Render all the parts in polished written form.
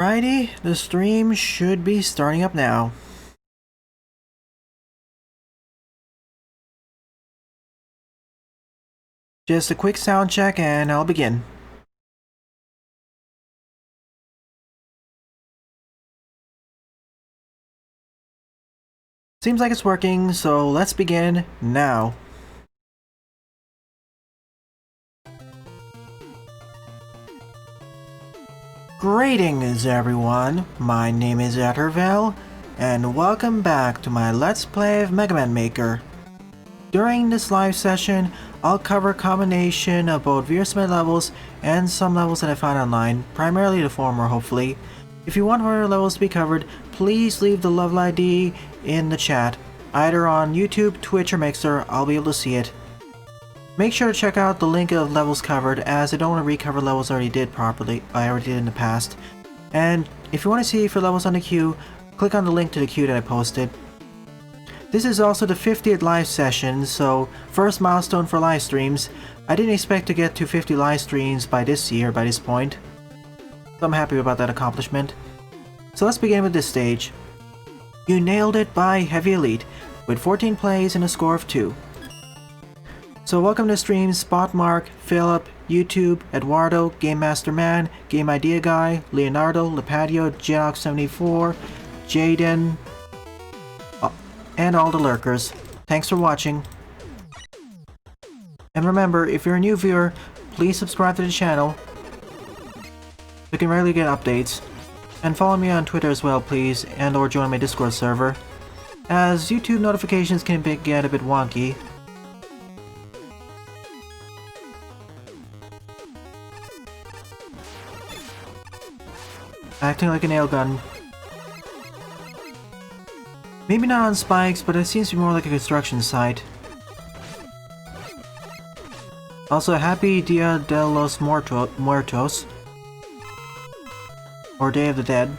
Righty, the stream should be starting up now. Just a quick sound check and I'll begin. Seems like it's working, so let's begin now. Greetings everyone, my name is Ettervel, and welcome back to my Let's Play of Mega Man Maker. During this live session, I'll cover a combination of both VRSmith levels and some levels that I found online, primarily the former hopefully. If you want more levels to be covered, please leave the level ID in the chat. Either on YouTube, Twitch, or Mixer, I'll be able to see it. Make sure to check out the link of levels covered, as I don't want to recover levels I already did in the past. And if you want to see for levels on the queue, click on the link to the queue that I posted. This is also the 50th live session, so first milestone for live streams. I didn't expect to get to 50 live streams by this year, by this point. So I'm happy about that accomplishment. So let's begin with this stage. You nailed it by Heavy Elite, with 14 plays and a score of 2. So welcome to stream Spotmark, Philip, YouTube, Eduardo, Game Master Man, Game Idea Guy, Leonardo, Lipatio, Genox74, Jaden, and all the lurkers. Thanks for watching. And remember, if you're a new viewer, please subscribe to the channel. You can rarely get updates. And follow me on Twitter as well, please, and or join my Discord server, as YouTube notifications can get a bit wonky. Acting like a nail gun. Maybe not on spikes, but it seems to be more like a construction site. Also, happy Dia de los Muertos. Or Day of the Dead.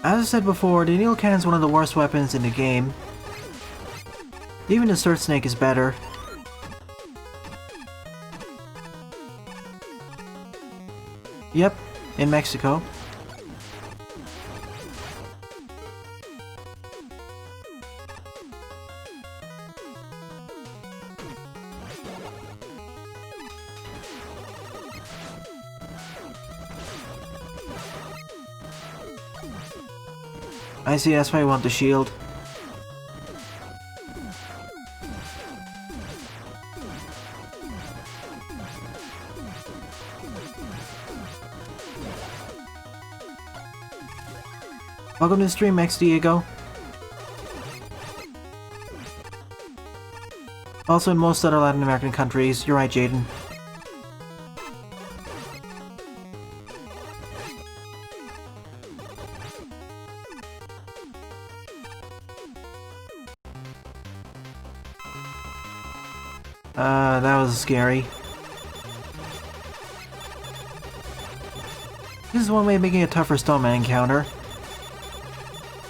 As I said before, the needle cannon is one of the worst weapons in the game. Even the Surf Snake is better. Yep, in Mexico. I see, that's why I want the shield. Welcome to the stream, Max Diego. Also in most other Latin American countries, you're right, Jaden. That was scary. This is one way of making a tougher Stoneman encounter,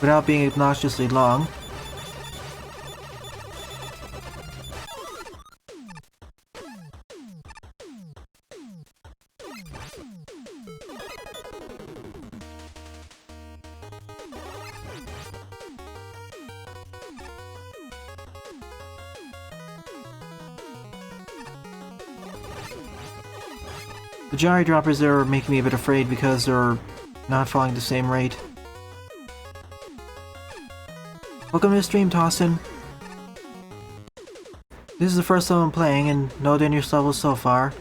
without being obnoxiously long. The Jari droppers there are making me a bit afraid because they're not falling at the same rate. Welcome to the stream, Tossin. This is the first time I'm playing, and no dangerous levels so far.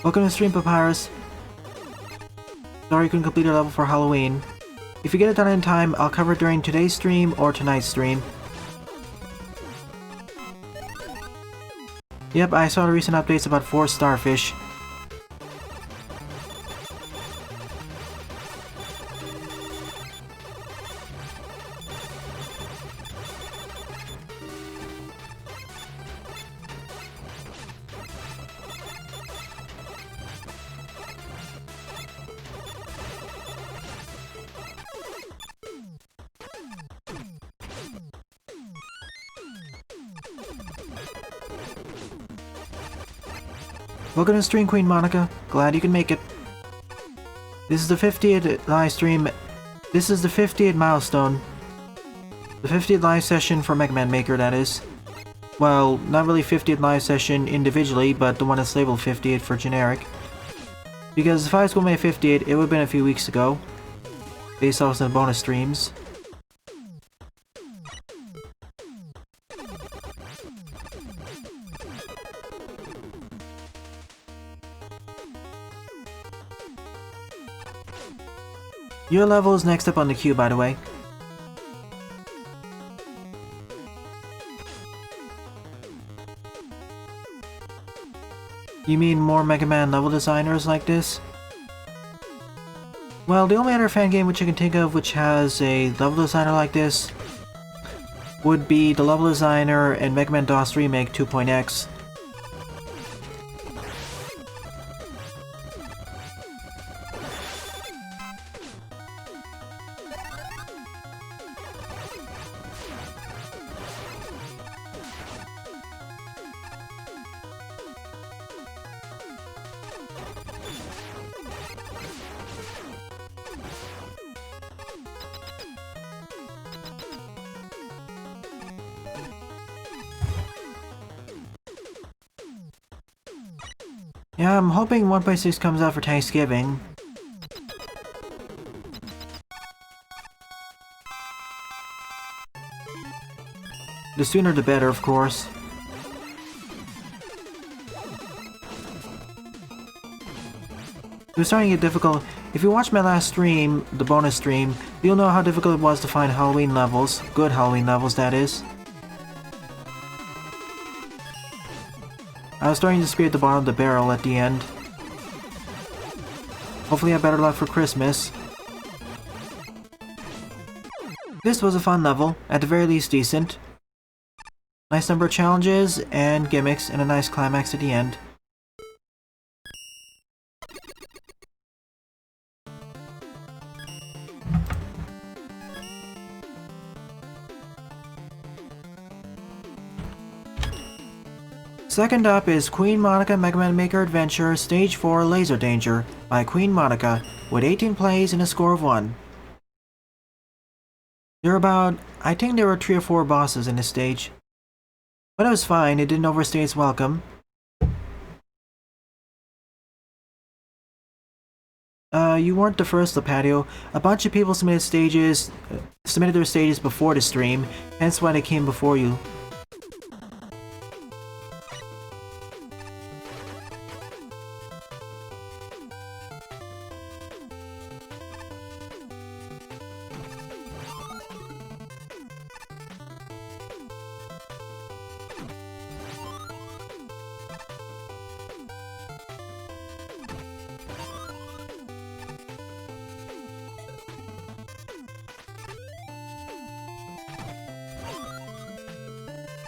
Welcome to the stream, Papyrus. Sorry you couldn't complete your level for Halloween. If you get it done in time, I'll cover it during today's stream or tonight's stream. Yep, I saw the recent updates about 4 starfish. Welcome to stream, QueenMonika. Glad you can make it. This is the 50th live stream. This is the 50th milestone. The 50th live session for Mega Man Maker, that is. Well, not really 50th live session individually, but the one that's labeled 50th for generic. Because if I was going to make 50th, it would have been a few weeks ago. Based off some bonus streams. Your level is next up on the queue, by the way. You mean more Mega Man level designers like this? Well, the only other fan game which I can think of which has a level designer like this would be the level designer in Mega Man DOS Remake 2.x. Yeah, I'm hoping 1.6 comes out for Thanksgiving. The sooner the better, of course. It was starting to get difficult. If you watched my last stream, the bonus stream, you'll know how difficult it was to find Halloween levels. Good Halloween levels, that is. I was starting to scrape the bottom of the barrel at the end. Hopefully I have better luck for Christmas. This was a fun level, at the very least decent. Nice number of challenges and gimmicks, and a nice climax at the end. Second up is QueenMonika Mega Man Maker Adventure Stage 4 Laser Danger by QueenMonika with 18 plays and a score of 1. I think there were 3 or 4 bosses in this stage. But it was fine, it didn't overstay its welcome. You weren't the first, Lipatio. A bunch of people submitted their stages before the stream, hence why they came before you.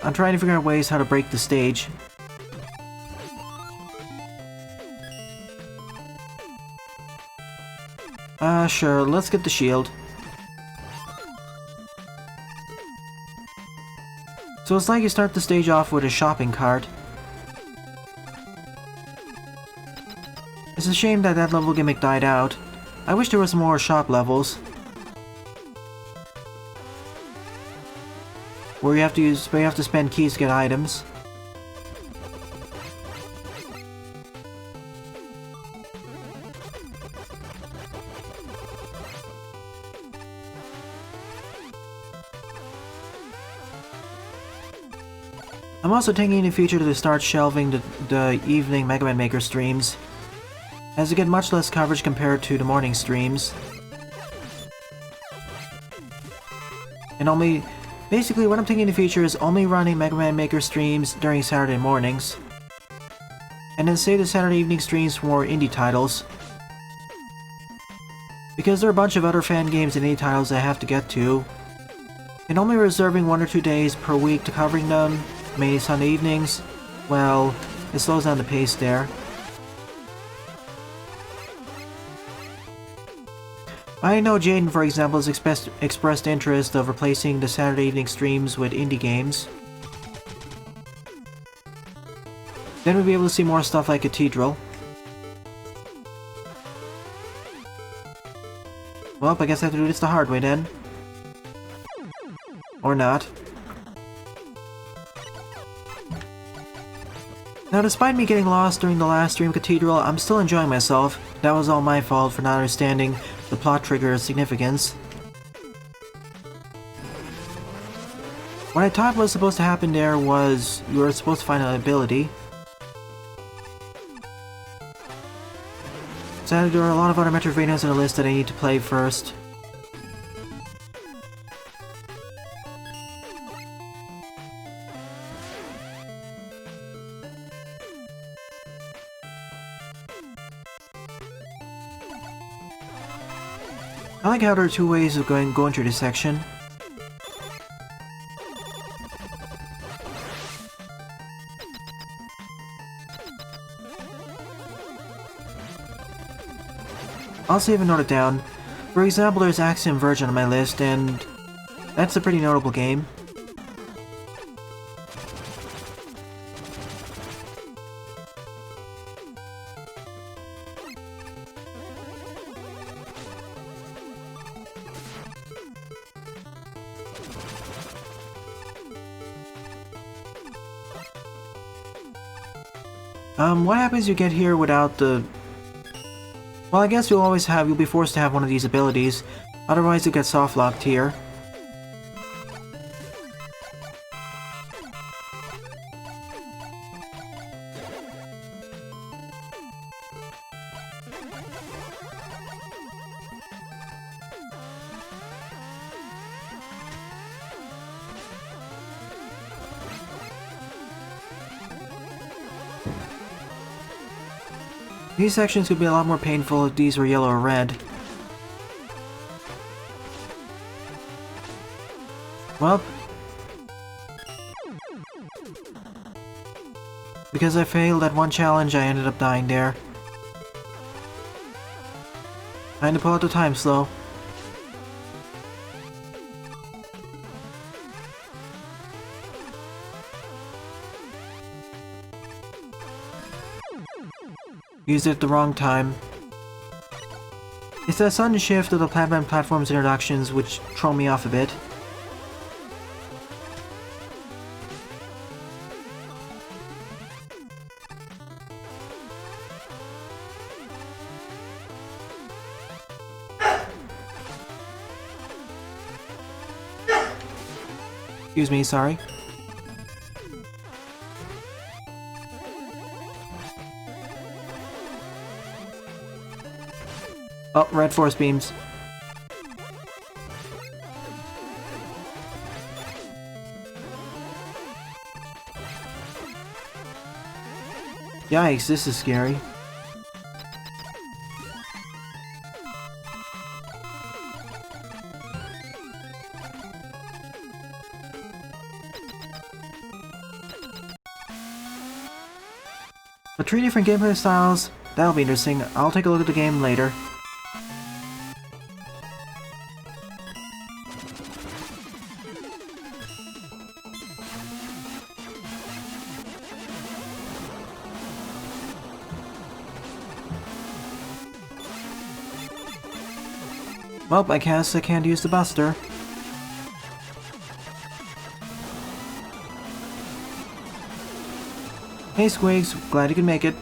I'm trying to figure out ways how to break the stage. Sure, let's get the shield. So it's like you start the stage off with a shopping cart. It's a shame that that level gimmick died out. I wish there was more shop levels. Where you have to spend keys to get items. I'm also thinking in the future to start shelving the evening Mega Man Maker streams, as they get much less coverage compared to the morning streams. And basically what I'm thinking in the future is only running Mega Man Maker streams during Saturday mornings. And then save the Saturday evening streams for more indie titles. Because there are a bunch of other fan games and indie titles I have to get to. And only reserving 1 or 2 days per week to covering them, mainly Sunday evenings, well, it slows down the pace there. I know Jaden, for example, has expressed interest of replacing the Saturday evening streams with indie games. Then we'll be able to see more stuff like Cathedral. Well, I guess I have to do this the hard way then. Or not. Now, despite me getting lost during the last stream Cathedral, I'm still enjoying myself. That was all my fault for not understanding the plot trigger's significance. What I thought was supposed to happen there was you were supposed to find an ability. Sadly, there are a lot of other Metroidvanias on the list that I need to play first. I like how there are two ways of going through this section. I'll save and note it down. For example, there's Axiom Verge on my list, and that's a pretty notable game. What happens if you get here without the... Well, I guess you'll be forced to have one of these abilities, otherwise you'll get soft-locked here. These sections could be a lot more painful if these were yellow or red. Well, because I failed at one challenge, I ended up dying there. Time to pull out the time slow. Used it at the wrong time. It's that sudden shift of the Pac-Man platform's introductions which throw me off a bit. Excuse me, sorry. Oh, red force beams. Yikes, this is scary. But 3 different gameplay styles, that'll be interesting. I'll take a look at the game later. Well, I guess I can't use the Buster. Hey Squiggs, glad you could make it.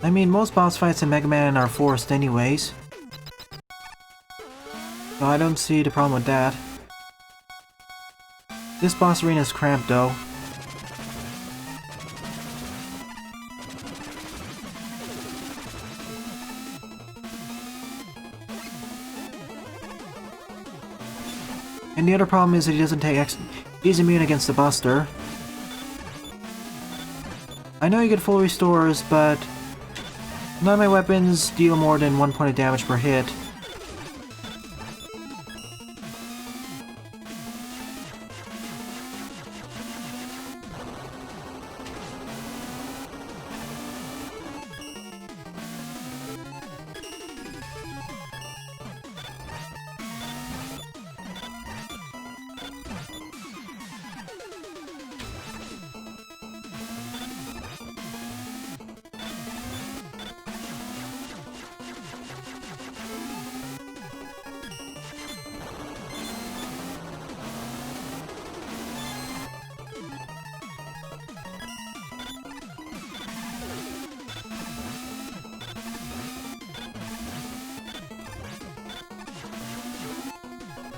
I mean, most boss fights in Mega Man are forced anyways. So I don't see the problem with that. This boss arena is cramped though. And the other problem is that he doesn't take he's immune against the Buster. I know you get full restores, but none of my weapons deal more than 1 point of damage per hit.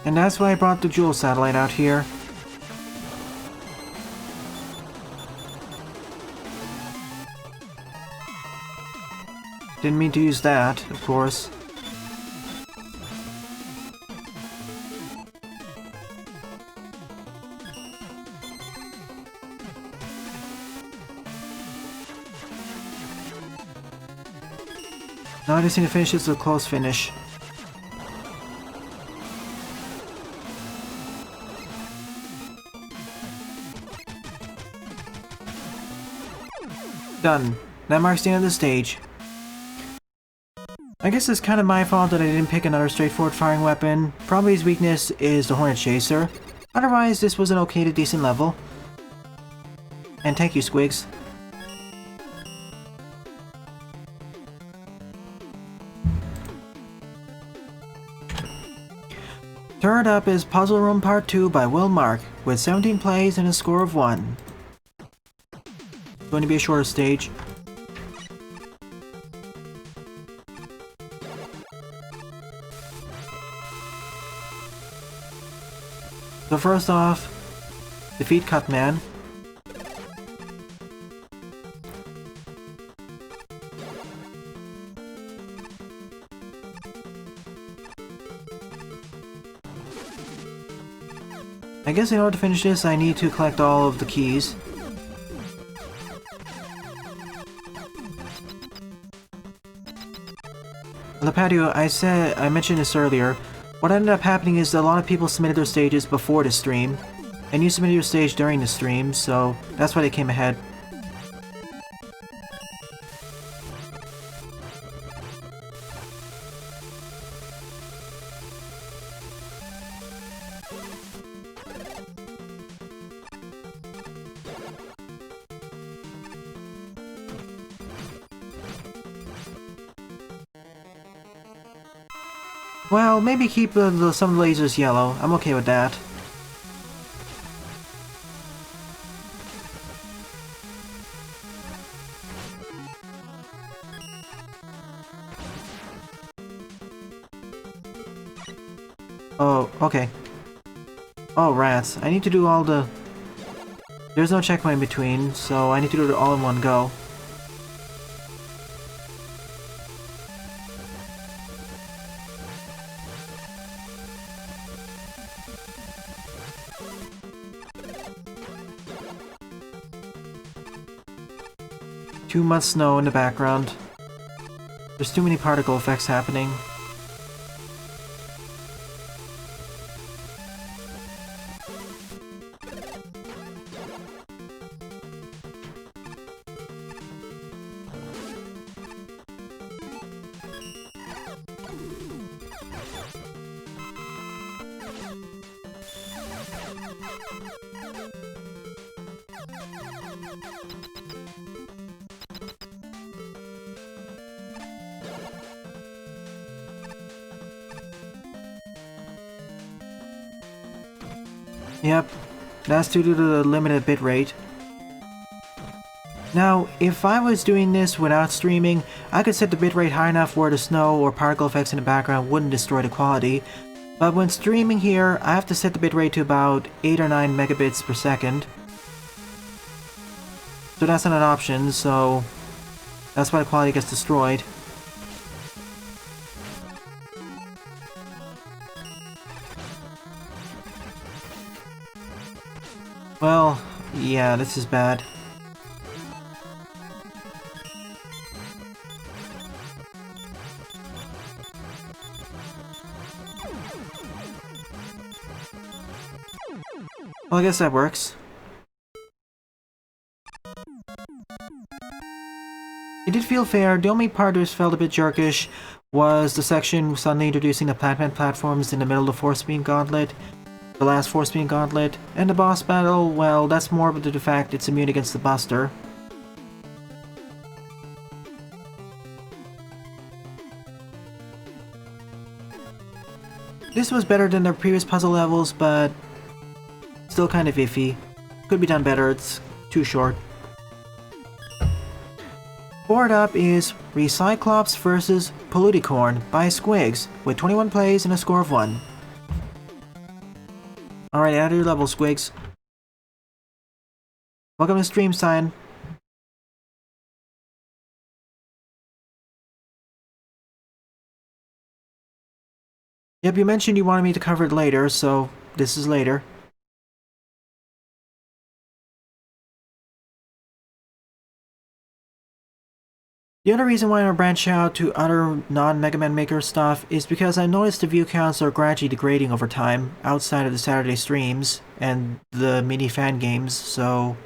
And that's why I brought the Jewel satellite out here. Didn't mean to use that, of course. Now I just need to finish this with a close finish. Done. That marks the end of the stage. I guess it's kind of my fault that I didn't pick another straightforward firing weapon. Probably his weakness is the Hornet Chaser. Otherwise, this was an okay to decent level. And thank you, Squiggs. Third up is Puzzle Room Part 2 by Will Mark, with 17 plays and a score of 1. It's going to be a shorter stage. So first off, defeat Cutman. I guess in order to finish this, I need to collect all of the keys. Lipatio, I mentioned this earlier. What ended up happening is that a lot of people submitted their stages before the stream, and you submitted your stage during the stream, so that's why they came ahead. Well, maybe keep some of the lasers yellow. I'm okay with that. Oh, okay. Oh, rats. I need to do all the... There's no checkpoint in between, so I need to do it all in one go. Too much snow in the background. There's too many particle effects happening. Yep, that's due to the limited bitrate. Now, if I was doing this without streaming, I could set the bitrate high enough where the snow or particle effects in the background wouldn't destroy the quality, but when streaming here, I have to set the bitrate to about 8 or 9 megabits per second. So that's not an option, so that's why the quality gets destroyed. Well, yeah, this is bad. Well, I guess that works. It did feel fair. The only part that felt a bit jerkish was the section suddenly introducing the Plant-Man platforms in the middle of the Force Beam Gauntlet. The last Force Beam Gauntlet, and the boss battle, well, that's more due to the fact it's immune against the Buster. This was better than the previous puzzle levels, but still kind of iffy. Could be done better, it's too short. Fourth up is Recyclops vs. Polluticorn by Squiggs, with 21 plays and a score of 1. Alright, out of your level, Squiggs. Welcome to stream, Sign. Yep, you mentioned you wanted me to cover it later, so this is later. The other reason why I branch out to other non-Mega Man Maker stuff is because I noticed the view counts are gradually degrading over time, outside of the Saturday streams and the mini fan games, so...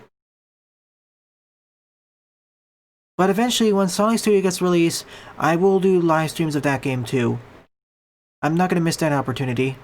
But eventually, when Sonic Studio gets released, I will do live streams of that game too. I'm not gonna miss that opportunity.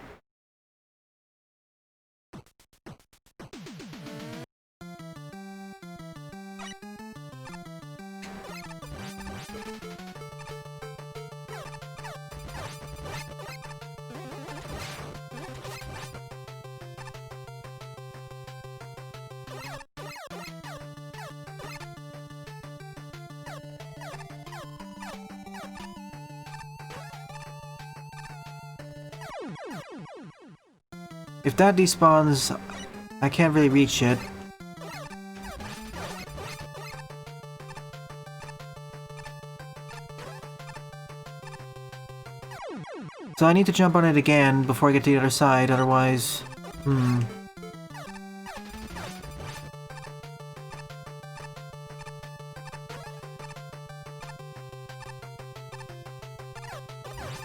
If that despawns, I can't really reach it. So I need to jump on it again before I get to the other side, otherwise...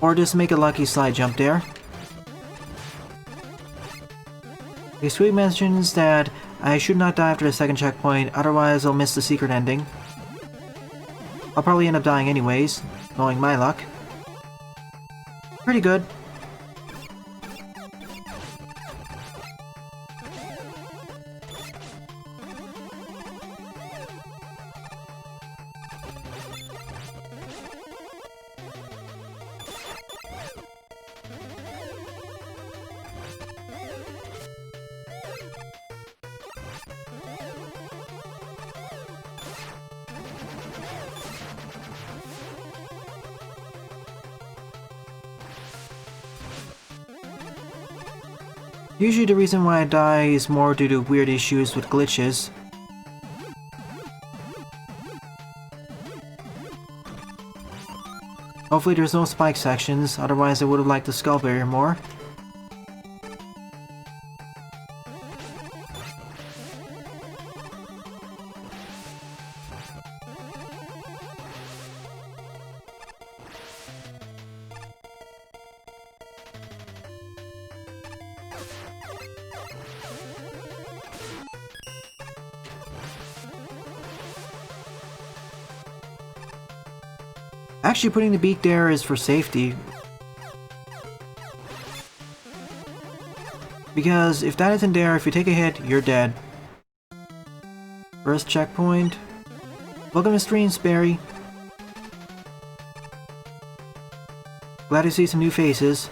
Or just make a lucky slide jump there. The Squig mentions that I should not die after the second checkpoint, otherwise I'll miss the secret ending. I'll probably end up dying anyways, knowing my luck. Pretty good. Usually the reason why I die is more due to weird issues with glitches. Hopefully there's no spike sections, otherwise I would have liked the skull barrier more. Actually, putting the beak there is for safety. Because if that isn't there, if you take a hit, you're dead. First checkpoint. Welcome to stream, Sperry. Glad to see some new faces.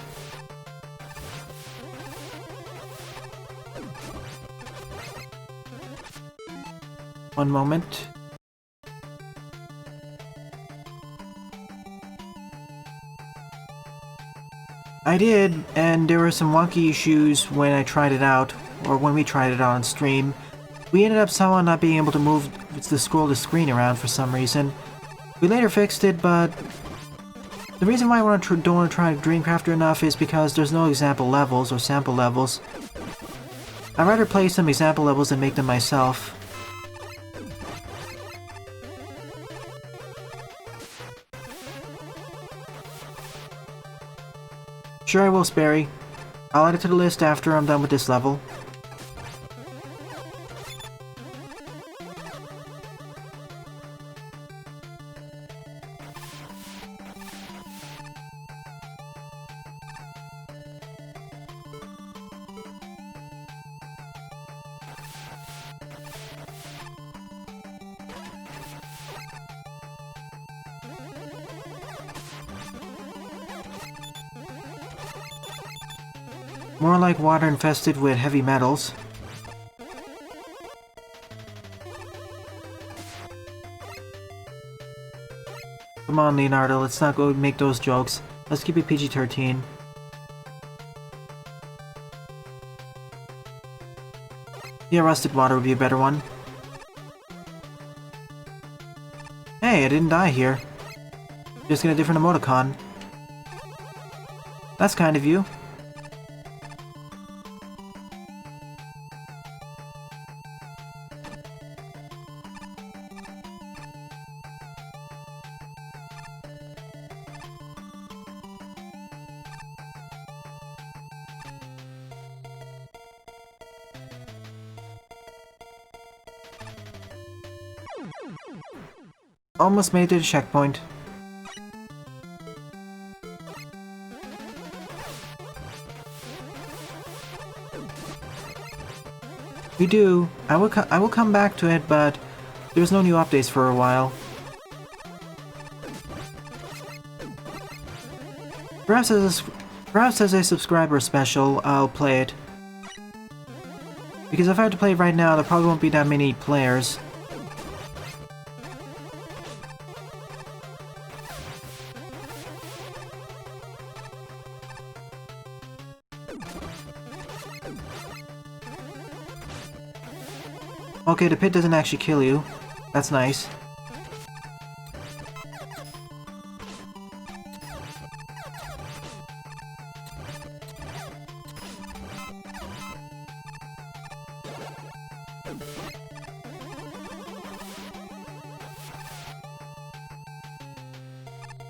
One moment. I did, and there were some wonky issues when I tried it out, or when we tried it out on stream. We ended up somehow not being able to move the scroll the screen around for some reason. We later fixed it, but the reason why I don't want to try Dreamcrafter enough is because there's no example levels or sample levels. I'd rather play some example levels than make them myself. Sure I will, Sperry. I'll add it to the list after I'm done with this level. More like water infested with heavy metals. Come on, Leonardo, let's not go make those jokes. Let's keep it PG-13. Yeah, rusted water would be a better one. Hey, I didn't die here. Just get a different emoticon. That's kind of you. Almost made it to the checkpoint. We do. I will come back to it, but there's no new updates for a while. Perhaps as a subscriber special, I'll play it. Because if I have to play it right now, there probably won't be that many players. Okay, the pit doesn't actually kill you. That's nice.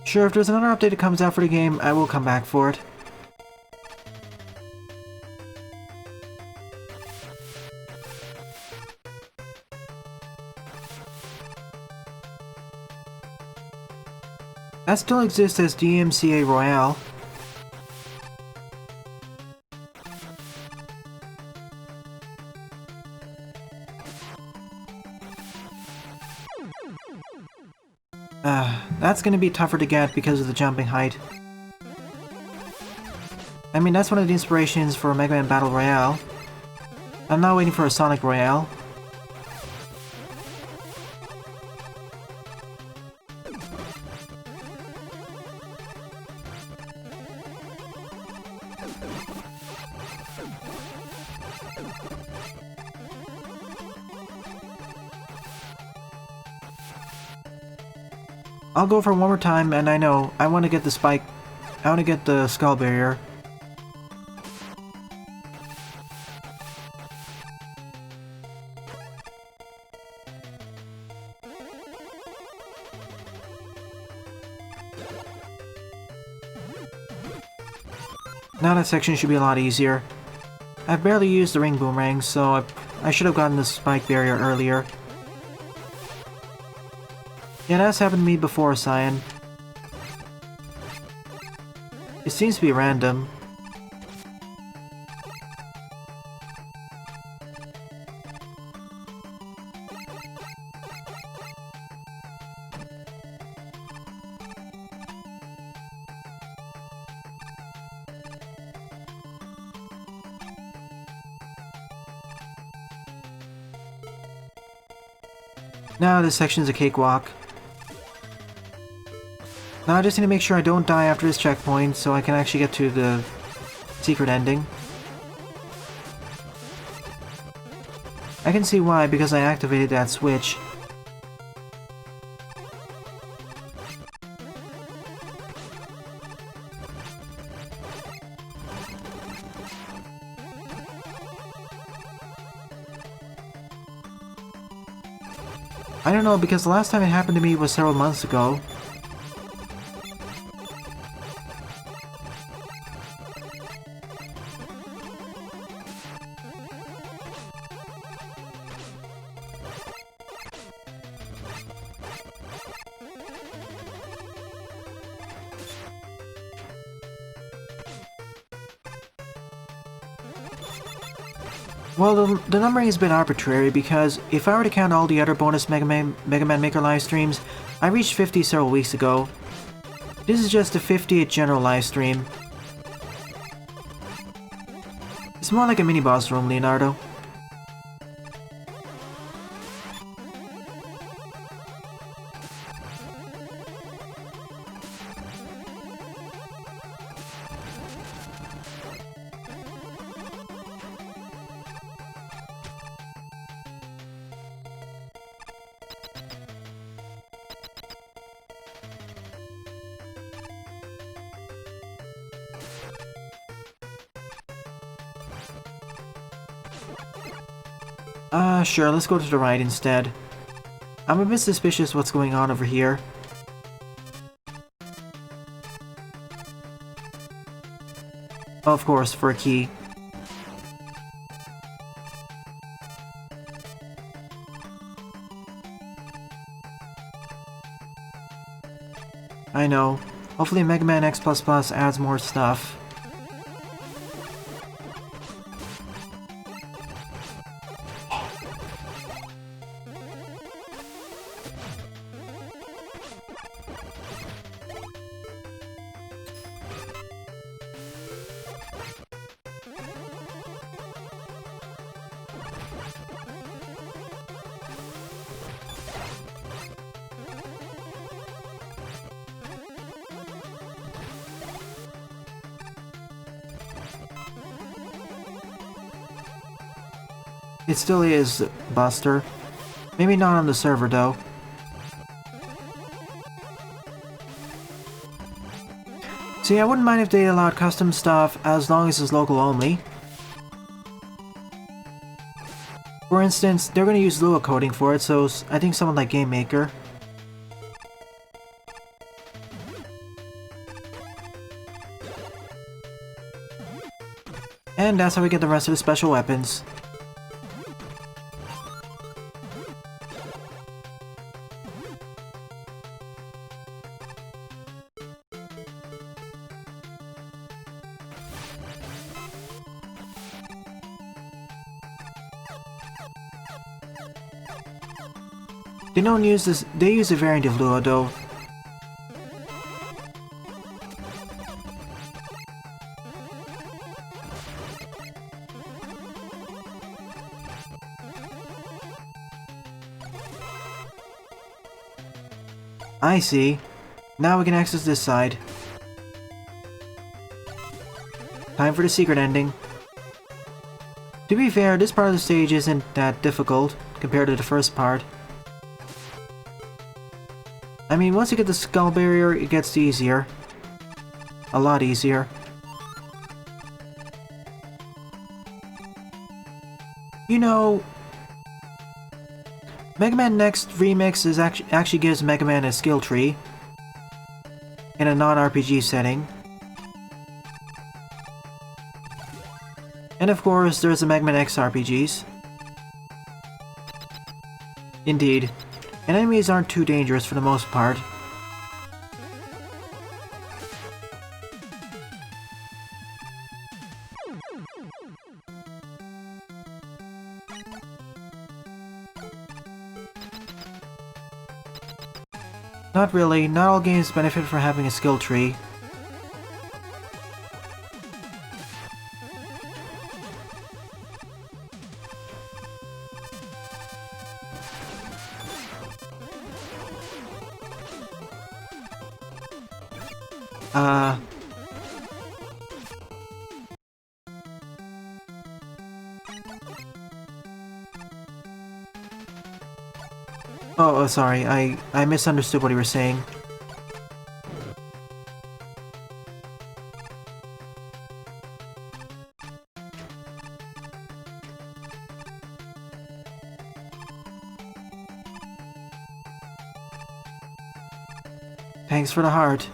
Sure, if there's another update that comes out for the game, I will come back for it. That still exists as DMCA Royale. That's gonna be tougher to get because of the jumping height. I mean, that's one of the inspirations for Mega Man Battle Royale. I'm now waiting for a Sonic Royale. I'll go for one more time, and I know, I want to get the spike. I want to get the skull barrier. Now that section should be a lot easier. I've barely used the ring boomerang, so I should have gotten the spike barrier earlier. Yeah, that's happened to me before, Cyan. It seems to be random. Now this section's a cakewalk. Now I just need to make sure I don't die after this checkpoint so I can actually get to the secret ending. I can see why, because I activated that switch. I don't know, because the last time it happened to me was several months ago. Well, the numbering is a bit arbitrary because if I were to count all the other bonus Mega Man Maker live streams, I reached 50 several weeks ago. This is just the 50th general live stream. It's more like a mini-boss room, Leonardo. Sure, let's go to the right instead. I'm a bit suspicious what's going on over here. Of course, for a key. I know. Hopefully Mega Man X++ adds more stuff. It still is, Buster. Maybe not on the server, though. See, I wouldn't mind if they allowed custom stuff as long as it's local only. For instance, they're going to use Lua coding for it, so I think someone like Game Maker. And that's how we get the rest of the special weapons. They don't use this. They use a variant of Lua, though. I see. Now we can access this side. Time for the secret ending. To be fair, this part of the stage isn't that difficult compared to the first part. I mean, once you get the skull barrier, it gets easier. A lot easier. You know, Mega Man Next Remix is actually gives Mega Man a skill tree in a non-RPG setting. And of course, there's the Mega Man X RPGs. Indeed. And enemies aren't too dangerous for the most part. Not really, not all games benefit from having a skill tree. Oh, sorry, I misunderstood what you were saying. Thanks for the heart.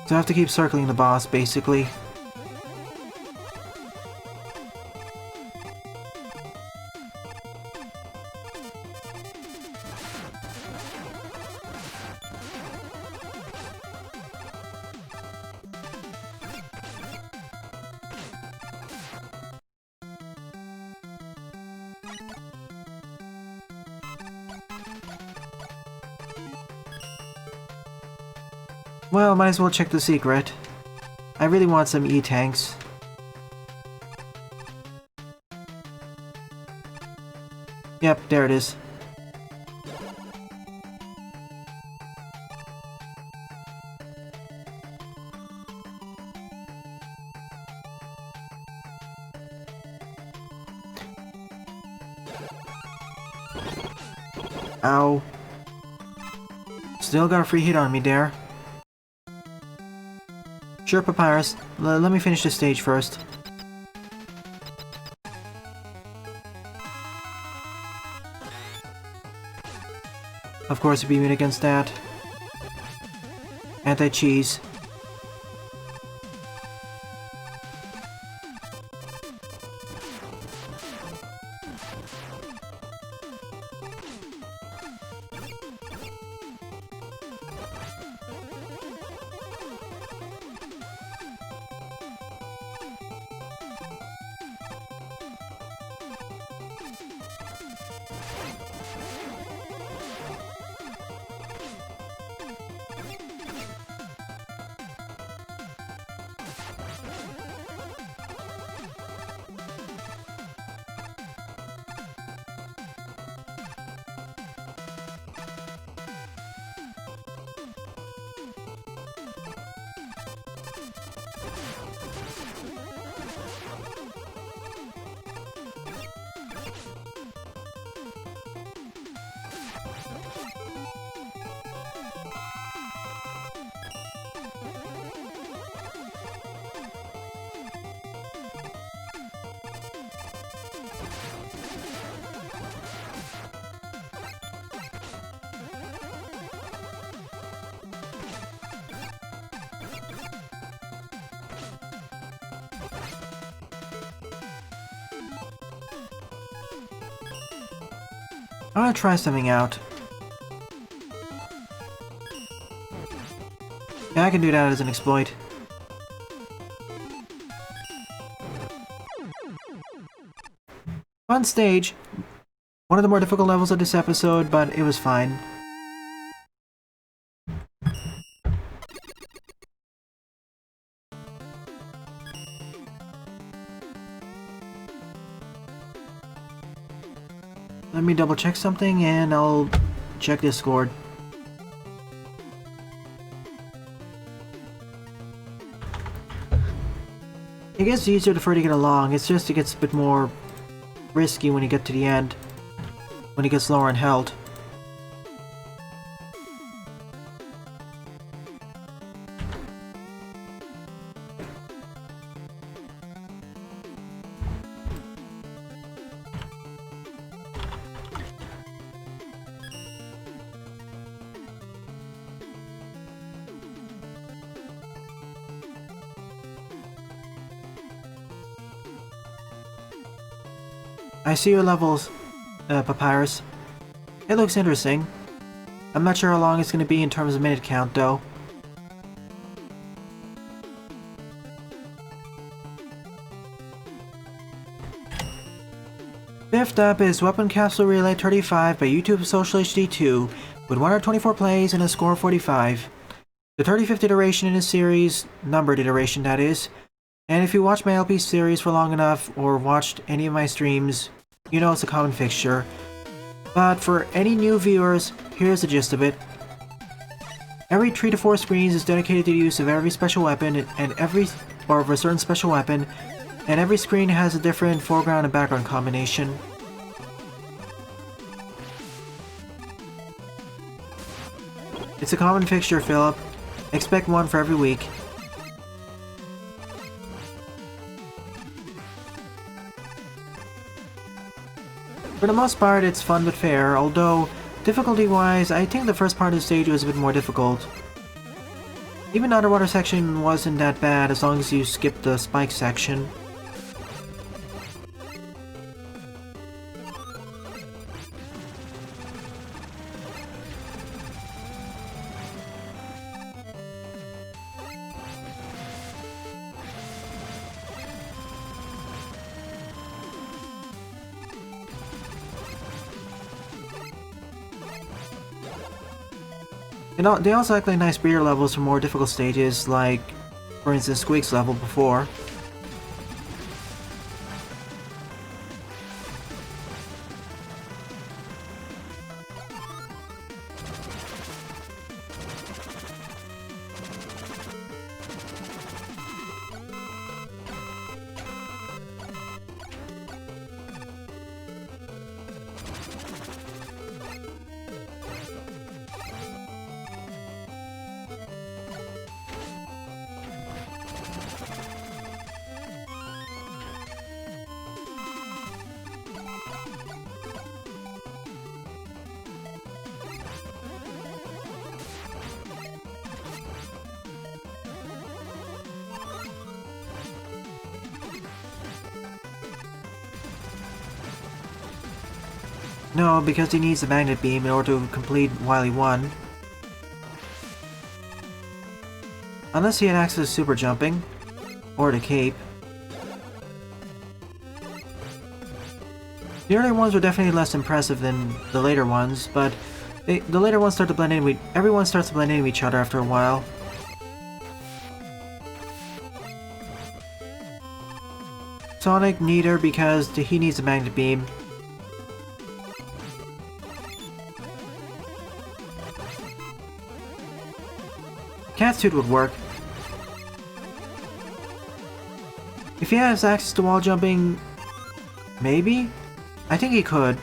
So I have to keep circling the boss, basically. Well, might as well check the secret. I really want some E-tanks. Yep, there it is. Ow. Still got a free hit on me there. Sure, Papyrus. Let me finish this stage first. Of course, you're beaming against that. Anti-cheese. I want to try something out. Yeah, I can do that as an exploit. Fun stage. One of the more difficult levels of this episode, but it was fine. Let me double check something and I'll check Discord. It gets easier the further you get along, it's just it gets a bit more risky when you get to the end, when it gets lower in health. I see your levels, Papyrus. It looks interesting. I'm not sure how long it's going to be in terms of minute count, though. Fifth up is Weapon Capsule Relay 35 by YouTube Social HD2, with 124 plays and a score of 45. The 35th iteration in this series, numbered iteration that is, and if you watch my LP series for long enough, or watched any of my streams, you know it's a common fixture. But for any new viewers, here's the gist of it. Every 3 to 4 screens is dedicated to the use of every special weapon, or of a certain special weapon, and every screen has a different foreground and background combination. It's a common fixture, Philip. Expect one for every week. For the most part, it's fun but fair, although, difficulty-wise, I think the first part of the stage was a bit more difficult. Even the underwater section wasn't that bad as long as you skipped the spike section. They also act like nice breeder levels for more difficult stages, like For instance, Squiggs level before. No, because he needs the magnet beam in order to complete Wily 1. Unless he had access to super jumping. Or the cape. The earlier ones were definitely less impressive than the later ones, but the later ones start to blend in with... Everyone starts to blend in with each other after a while. Sonic neither because he needs a magnet beam. Cat's suit would work. If he has access to wall jumping... Maybe? I think he could.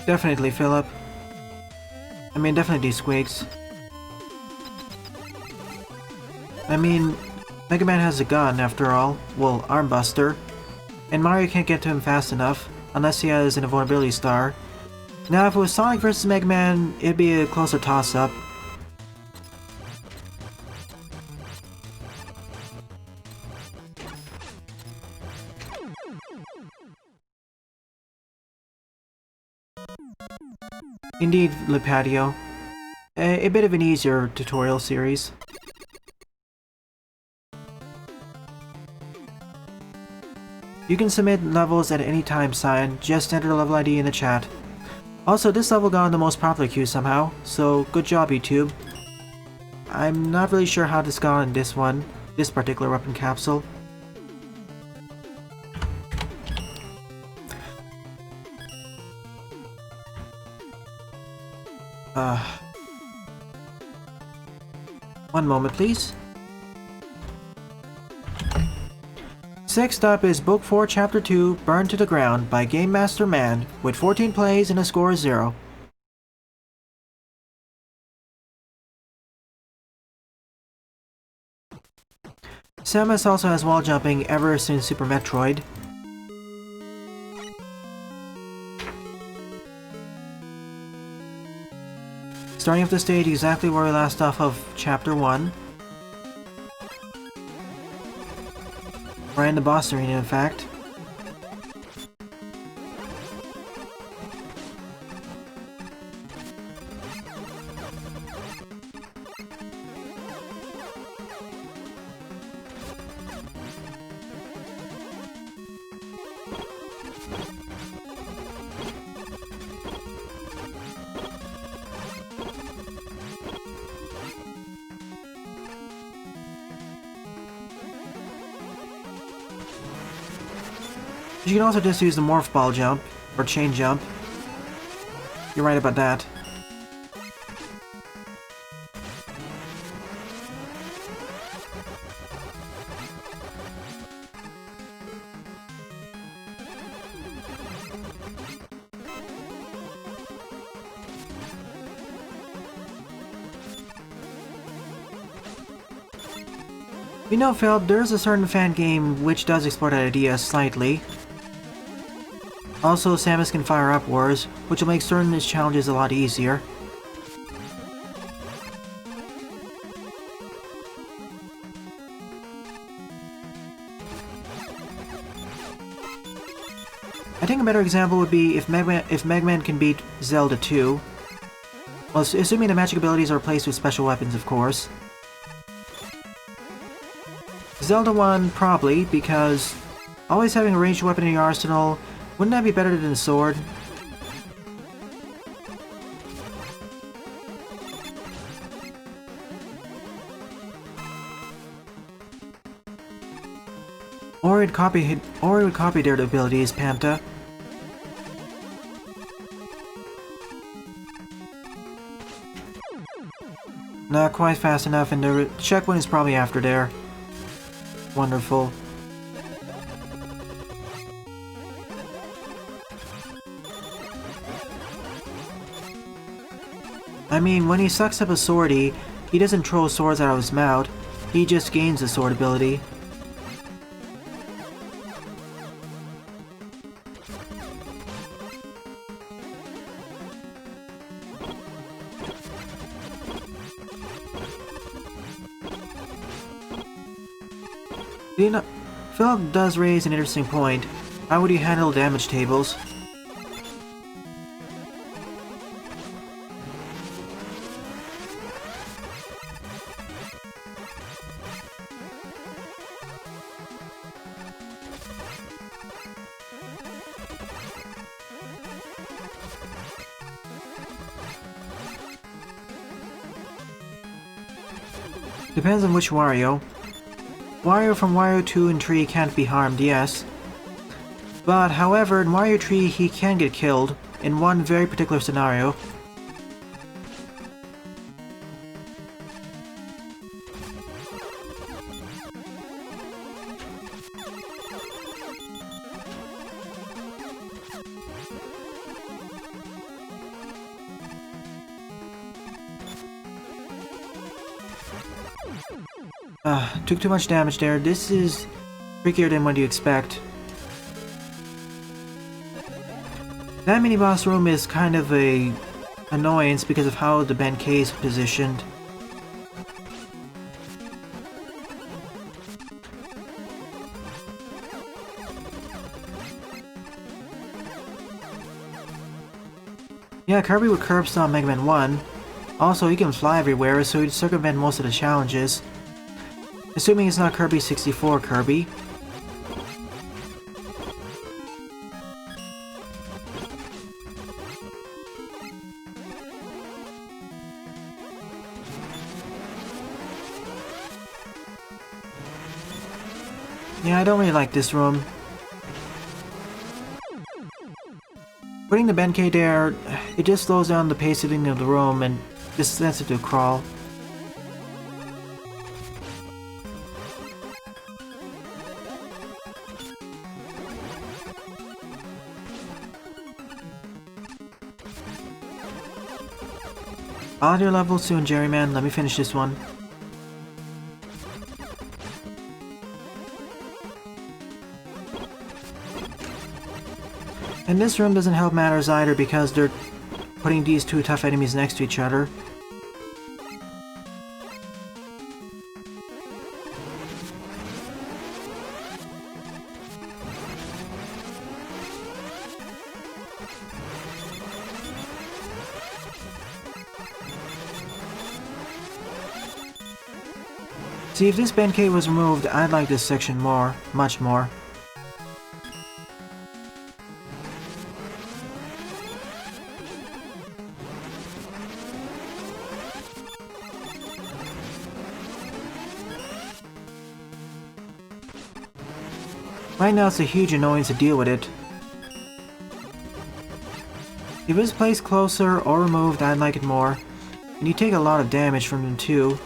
Definitely Philip. I mean, definitely Squiggs. I mean, Mega Man has a gun, after all. Well, Armbuster. And Mario can't get to him fast enough, unless he has an invulnerability star. Now, if it was Sonic vs. Mega Man, it'd be a closer toss-up. Indeed, Lipatio. A bit of an easier tutorial series. You can submit levels at any time, Cyan. Just enter the level ID in the chat. Also, this level got on the most popular queue somehow, so good job, YouTube. I'm not really sure how this got on this particular weapon capsule. One moment, please. Next up is Book 4, Chapter 2, Burned to the Ground by Game Master Man, with 14 plays and a score of 0. Samus also has wall jumping ever since Super Metroid. Starting off the stage exactly where we last off of Chapter 1. Right in the boss arena, in fact. You can also just use the Morph Ball jump, or Chain Jump. You're right about that. You know, Phil, there's a certain fan game which does explore that idea slightly. Also, Samus can fire upwards, which will make certain challenges a lot easier. I think a better example would be if Mega Man can beat Zelda 2. Well, assuming the magic abilities are replaced with special weapons, of course. Zelda 1, probably, because always having a ranged weapon in your arsenal, wouldn't that be better than a sword? Or it would copy their abilities, Panta. Not quite fast enough, and the checkpoint is probably after there. Wonderful. I mean, when he sucks up a swordie, he doesn't throw swords out of his mouth, he just gains the sword ability. You know, Philip does raise an interesting point. How would you handle damage tables? Depends on which Wario. Wario from Wario 2 and 3 can't be harmed, yes. But, however, in Wario 3 he can get killed, in one very particular scenario. Took too much damage there. This is trickier than what you expect. That mini-boss room is kind of a annoyance because of how the Ben K is positioned. Yeah, Kirby would curb stomp Mega Man 1. Also, he can fly everywhere, so he'd circumvent most of the challenges. Assuming it's not Kirby 64 Kirby. Yeah, I don't really like this room. Putting the Benkei there, it just slows down the pacing of the room and just sends it to a crawl. Audio level soon, Jerryman. Let me finish this one. And this room doesn't help matters either because they're putting these two tough enemies next to each other. See, if this Benkei was removed, I'd like this section more. Much more. Right now it's a huge annoyance to deal with it. If it was placed closer or removed, I'd like it more. And you take a lot of damage from them too.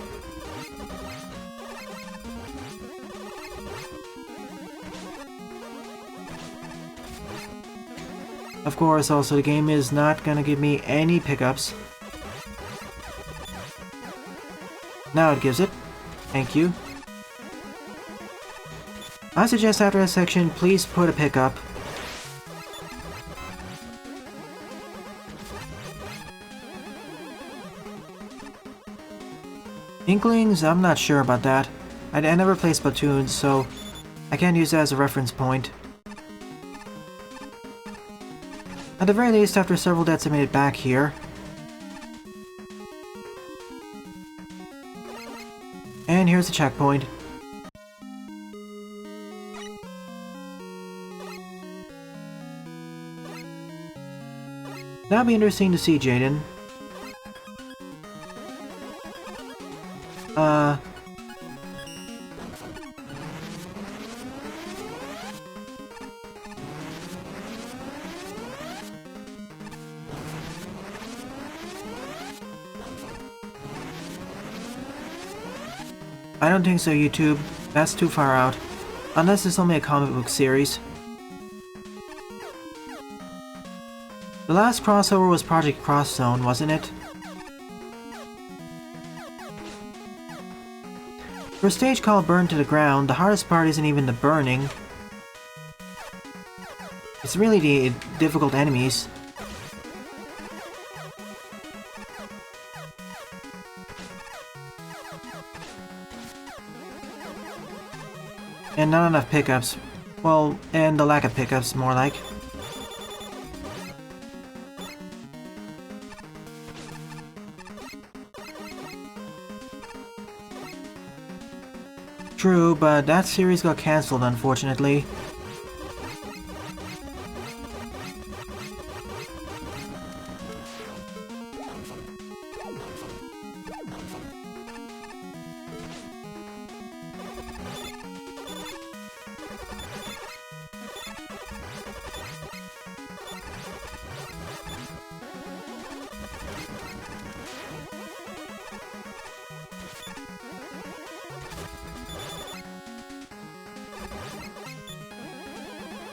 Of course, also the game is not gonna give me any pickups. Now it gives it. Thank you. I suggest after that section, please put a pickup. Inklings? I'm not sure about that. I never played Splatoon, so I can't use that as a reference point. At the very least, after several deaths I made it back here. And here's the checkpoint. That'll be interesting to see, Jaden. I don't think so, YouTube. That's too far out. Unless it's only a comic book series. The last crossover was Project Cross Zone, wasn't it? For a stage called Burn to the Ground, the hardest part isn't even the burning. It's really the difficult enemies. And not enough pickups. Well, and the lack of pickups, more like. True, but that series got cancelled, unfortunately.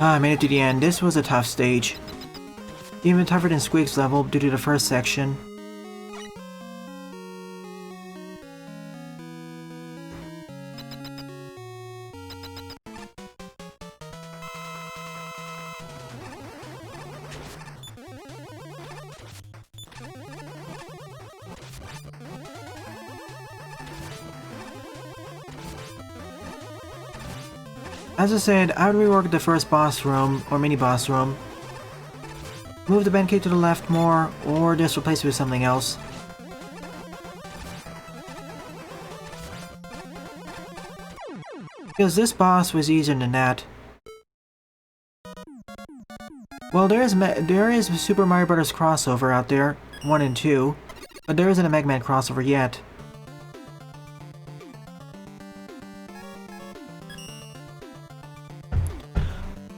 I made it to the end. This was a tough stage. Even tougher than Squiggs level due to the first section. As I said, I would rework the first boss room, or mini-boss room. Move the Benkei to the left more, or just replace it with something else. Because this boss was easier than that. Well, there is a Super Mario Bros. Crossover out there, 1 and 2, but there isn't a Mega Man crossover yet.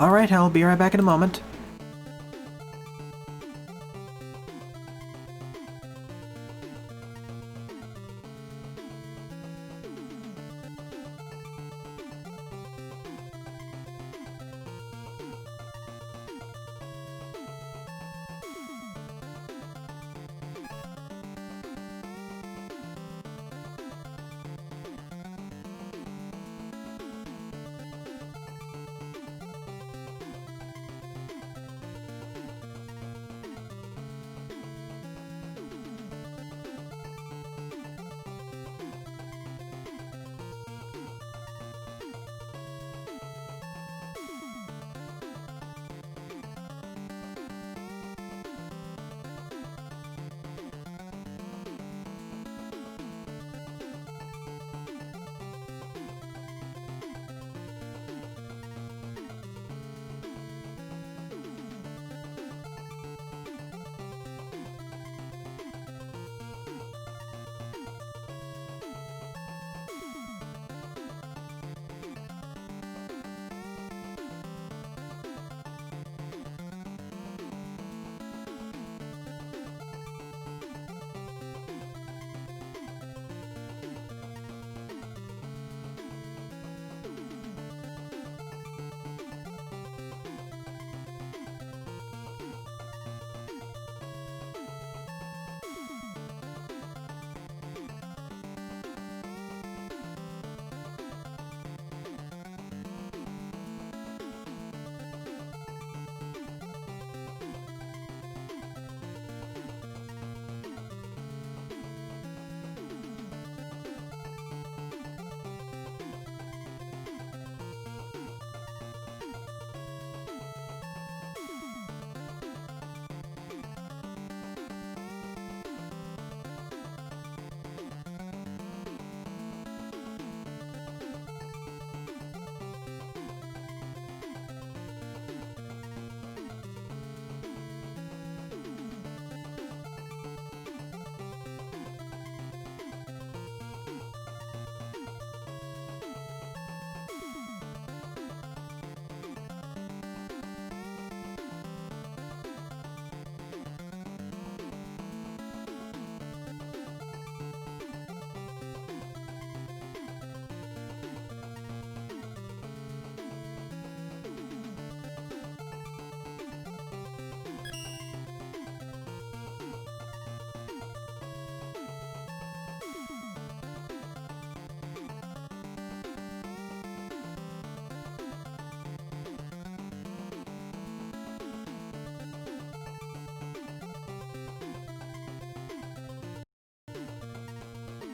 Alright, I'll be right back in a moment.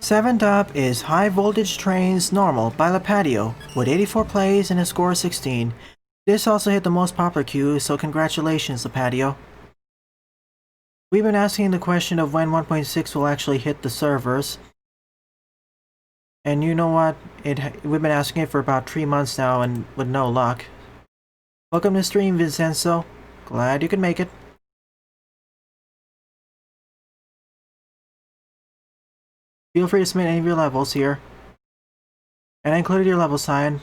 7th up is High Voltage Trains Normal by Lipatio, with 84 plays and a score of 16. This also hit the most popular queue, so congratulations Lipatio. We've been asking the question of when 1.6 will actually hit the servers. And you know what? We've been asking it for about 3 months now and with no luck. Welcome to stream, Vincenzo. Glad you could make it. Feel free to submit any of your levels here. And I included your level sign.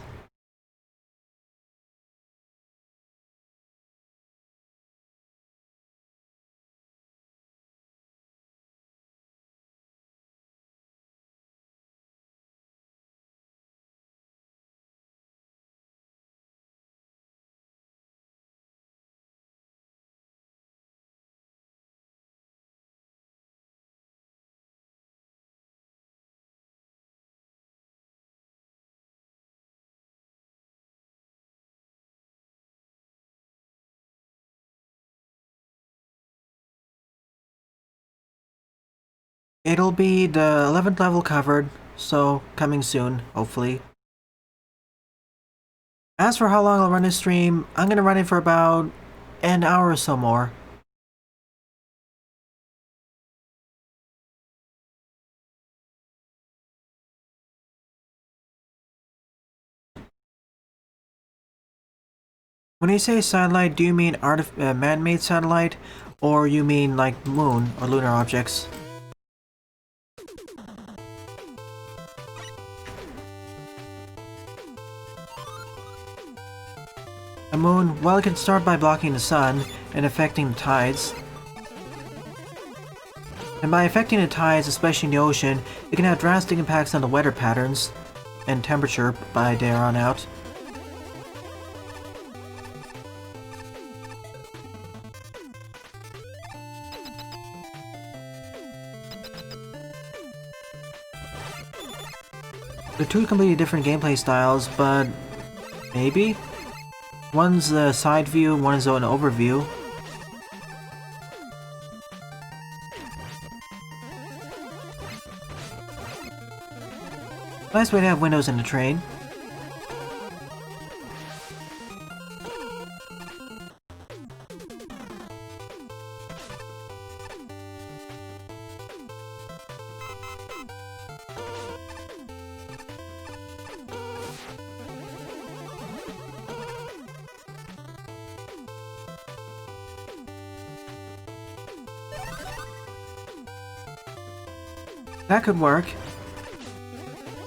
It'll be the 11th level covered, so coming soon, hopefully. As for how long I'll run this stream, I'm gonna run it for about an hour or so more. When you say satellite, do you mean man-made satellite, or you mean like moon or lunar objects? A moon, well, it can start by blocking the sun and affecting the tides. And by affecting the tides, especially in the ocean, it can have drastic impacts on the weather patterns and temperature by there on out. They're two completely different gameplay styles, but maybe? One's a side view, one's an overview. Nice way to have windows in the train. That could work.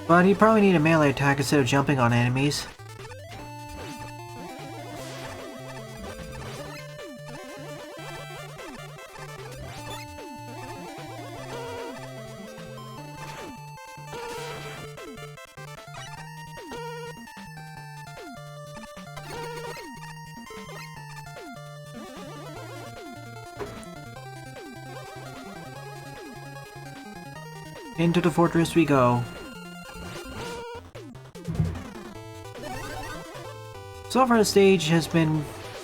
But you probably need a melee attack instead of jumping on enemies. Into the fortress we go. So far the stage has been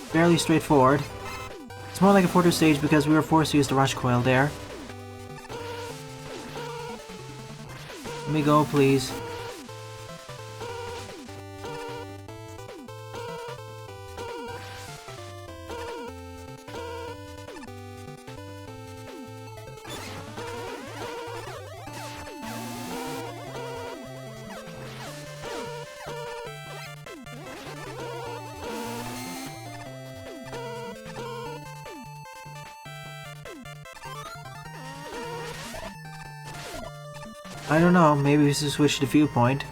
fairly straightforward. It's more like a fortress stage because we were forced to use the rush coil there. Let me go, please. I don't know, maybe we should switch to viewpoint.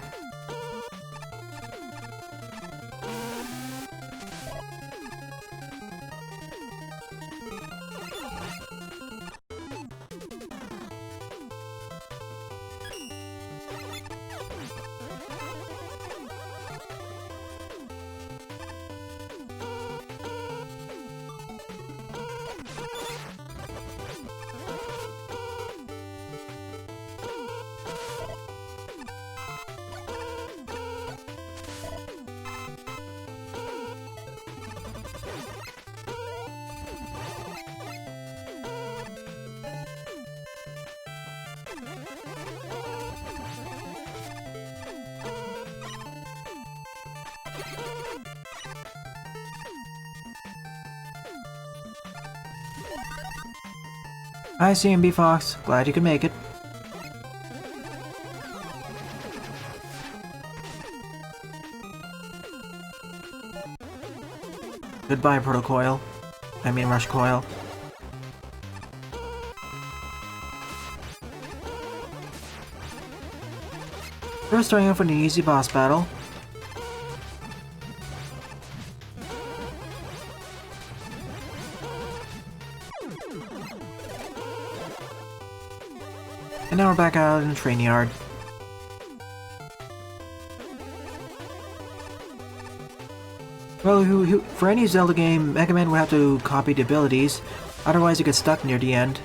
Hi, CMB Fox. Glad you could make it. Goodbye, Protocoil. I mean Rush Coil. First starting off with an easy boss battle. And now we're back out in the train yard. Well, for any Zelda game, Mega Man would have to copy the abilities, otherwise you get stuck near the end.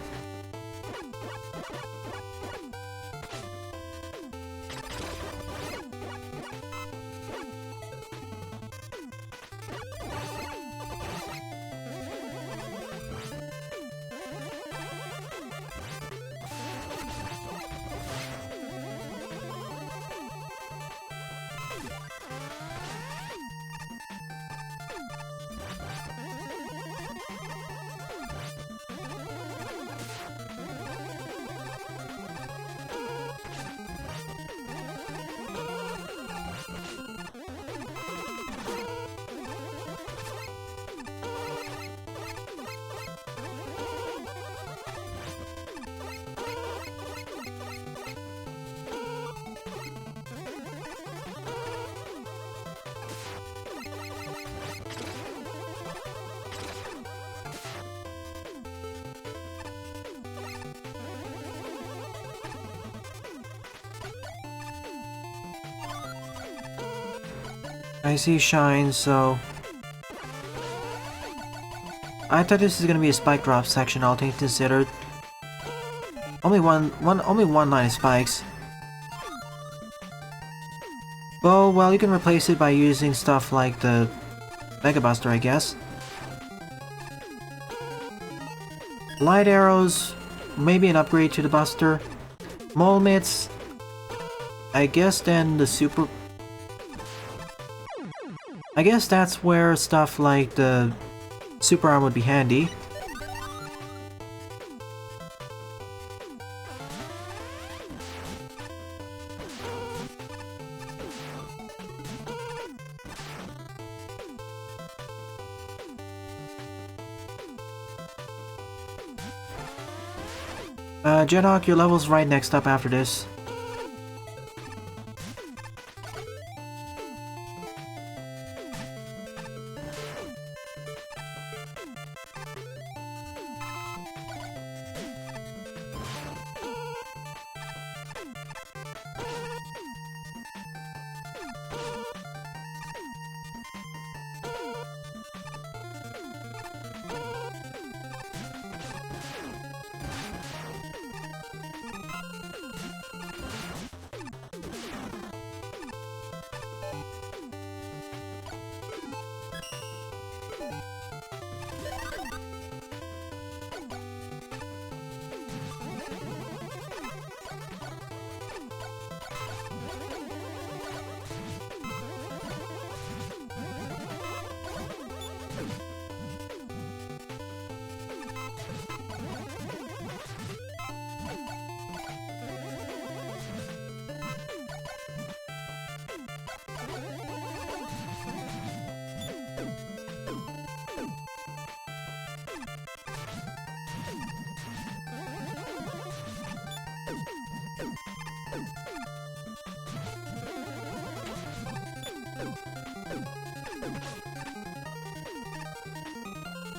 I see shine, so... I thought this is gonna be a spike drop section, all things considered. Only one line of spikes. Well, you can replace it by using stuff like the Mega Buster, I guess. Light arrows, maybe an upgrade to the Buster. Mole mitts, I guess then the super... I guess that's where stuff like the super arm would be handy. Jedhawk, your level's right next up after this.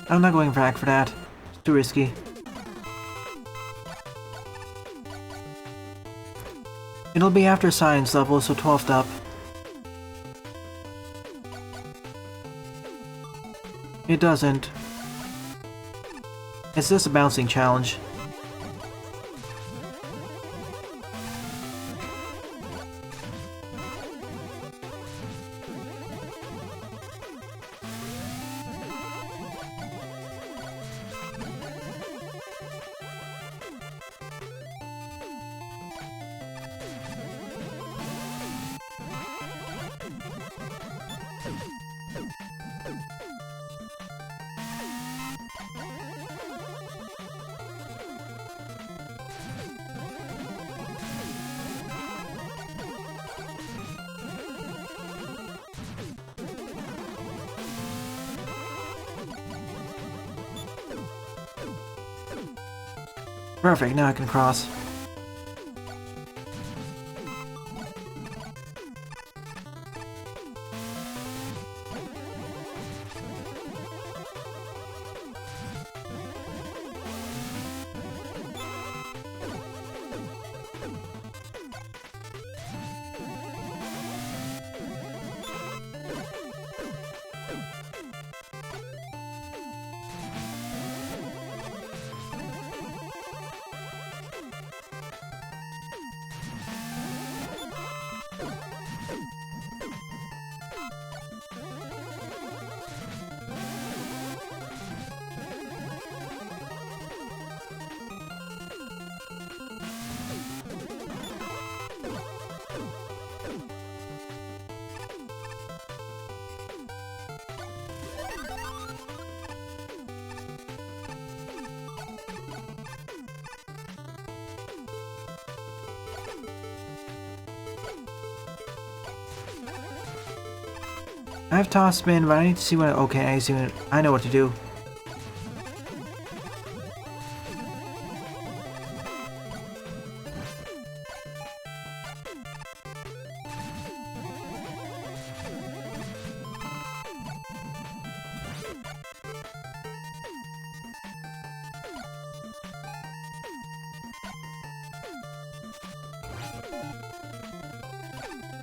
I'm not going back for that. It's too risky. It'll be after science level, so 12th up. It doesn't. It's just a bouncing challenge. Perfect, now I can cross. I have toss spin, but I need to see what. Okay, I see what, I know what to do.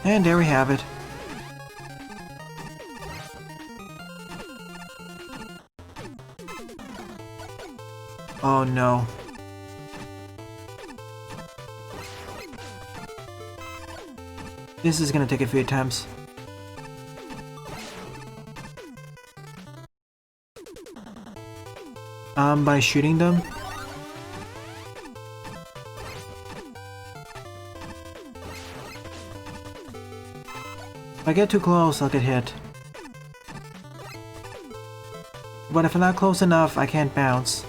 And there we have it. Oh no. This is gonna take a few attempts. By shooting them? If I get too close, I'll get hit. But if I'm not close enough, I can't bounce.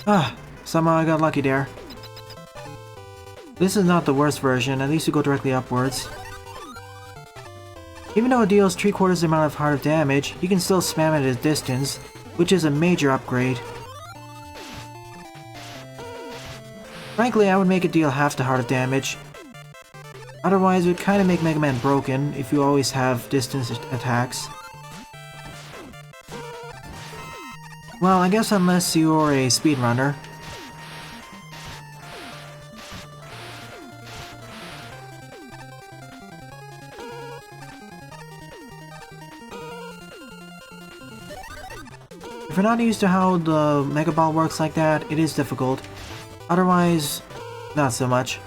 Ah, somehow I got lucky there. This is not the worst version, at least you go directly upwards. Even though it deals 3/4 the amount of heart of damage, you can still spam it at a distance, which is a major upgrade. Frankly, I would make it deal half the heart of damage. Otherwise, it would kinda make Mega Man broken if you always have distance attacks. Well, I guess unless you're a speedrunner. If you're not used to how the Mega Ball works like that, it is difficult. Otherwise, not so much.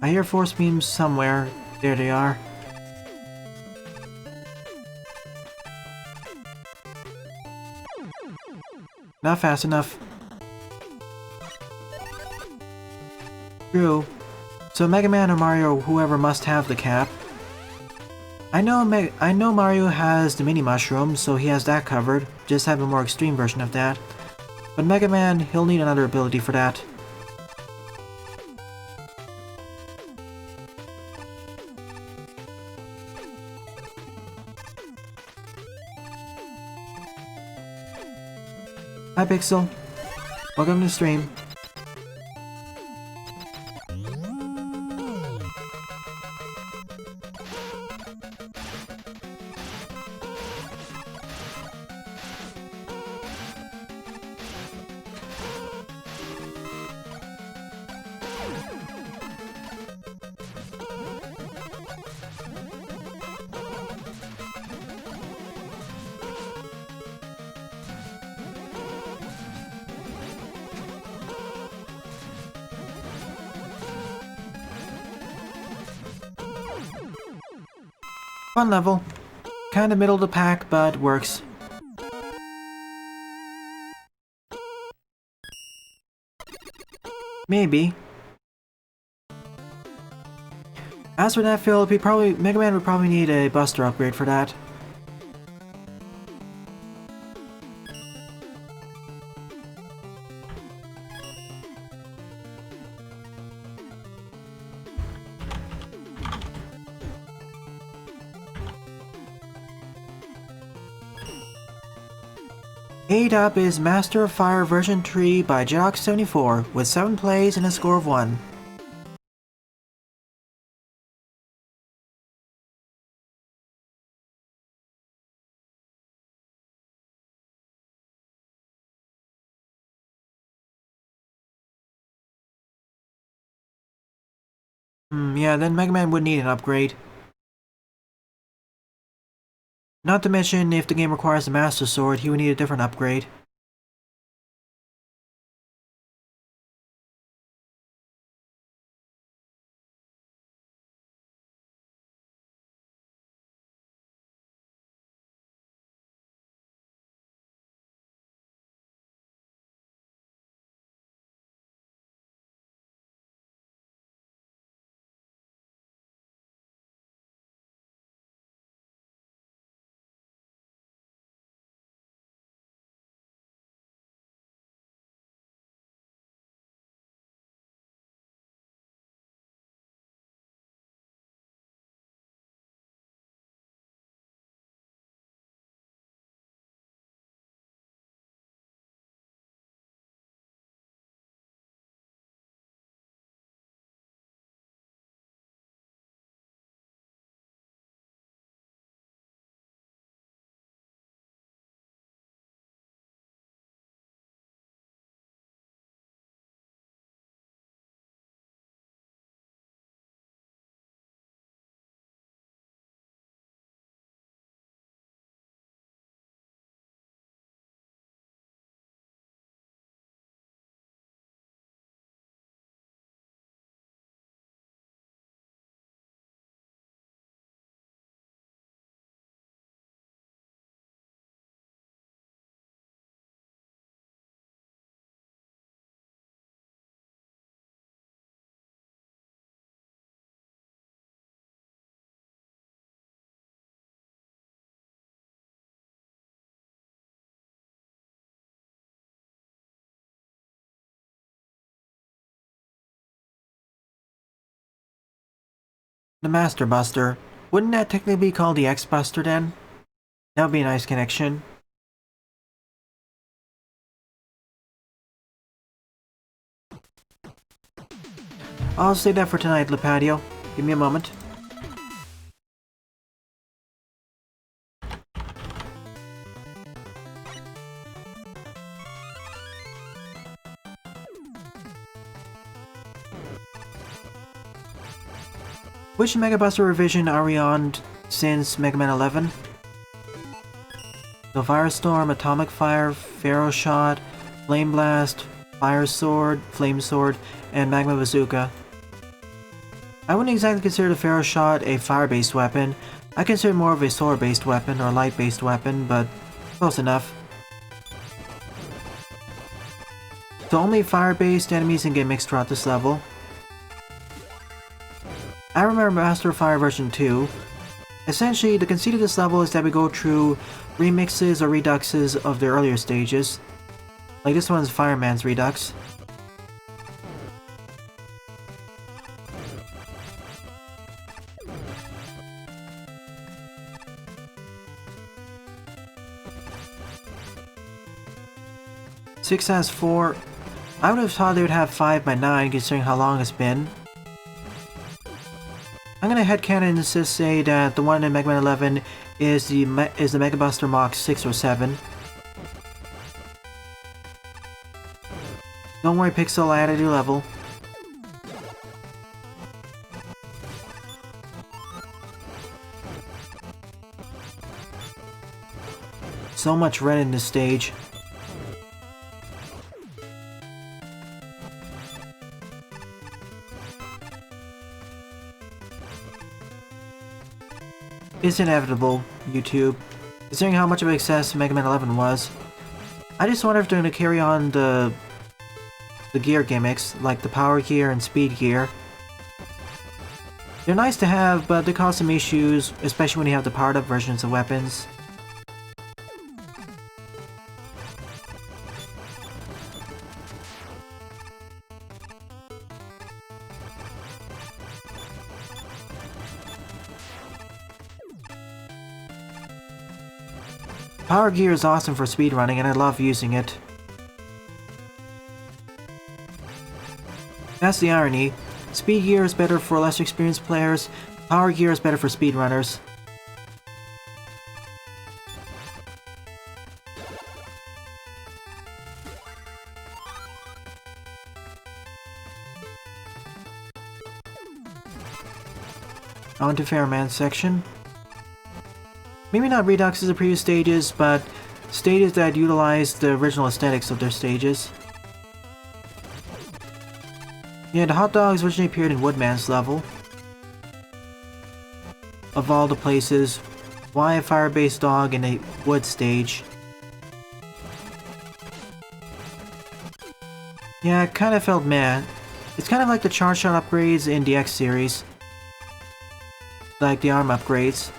I hear force beams somewhere. There they are. Not fast enough. True. So Mega Man or Mario, whoever must have the cap. I know Mario has the mini mushroom, so he has that covered. Just have a more extreme version of that. But Mega Man, he'll need another ability for that. Hi Pixel, welcome to the stream. Fun level. Kinda middle of the pack, but works. Maybe. As for that, Phil, Mega Man would probably need a Buster upgrade for that. Eight up is Master of Fire version 3 by Jock74 with 7 plays and a score of 1. Yeah, then Mega Man would need an upgrade. Not to mention, if the game requires a Master Sword, he would need a different upgrade. The Master Buster. Wouldn't that technically be called the X-Buster then? That would be a nice connection. I'll save that for tonight, Lipatio. Give me a moment. Which Mega Buster revision are we on since Mega Man 11? So Firestorm, Atomic Fire, Pharaoh Shot, Flame Blast, Fire Sword, Flame Sword, and Magma Bazooka. I wouldn't exactly consider the Pharaoh Shot a fire-based weapon. I consider it more of a sword-based weapon or light-based weapon, but close enough. So only fire-based enemies and gimmicks throughout this level. I remember Master of Fire version 2. Essentially, the conceit of this level is that we go through remixes or reduxes of the earlier stages. Like this one's Fireman's Redux. Six has 4. I would have thought they would have 5 by 9 considering how long it's been. I'm gonna headcanon and just say that the one in Mega Man 11 is the Mega Buster Mach 6 or 7. Don't worry, Pixel, I added a level. So much red in this stage. It's inevitable, YouTube. Considering how much of a success Mega Man 11 was. I just wonder if they're going to carry on the gear gimmicks, like the power gear and speed gear. They're nice to have, but they cause some issues, especially when you have the powered up versions of weapons. Power gear is awesome for speedrunning, and I love using it. That's the irony. Speed gear is better for less experienced players, power gear is better for speedrunners. On to Fairman's section. Maybe not redux as the previous stages, but stages that utilize the original aesthetics of their stages. Yeah, the hot dogs originally appeared in Woodman's level. Of all the places, why a fire-based dog in a wood stage? Yeah, it kind of felt meh. It's kind of like the charge shot upgrades in the X series. Like the arm upgrades.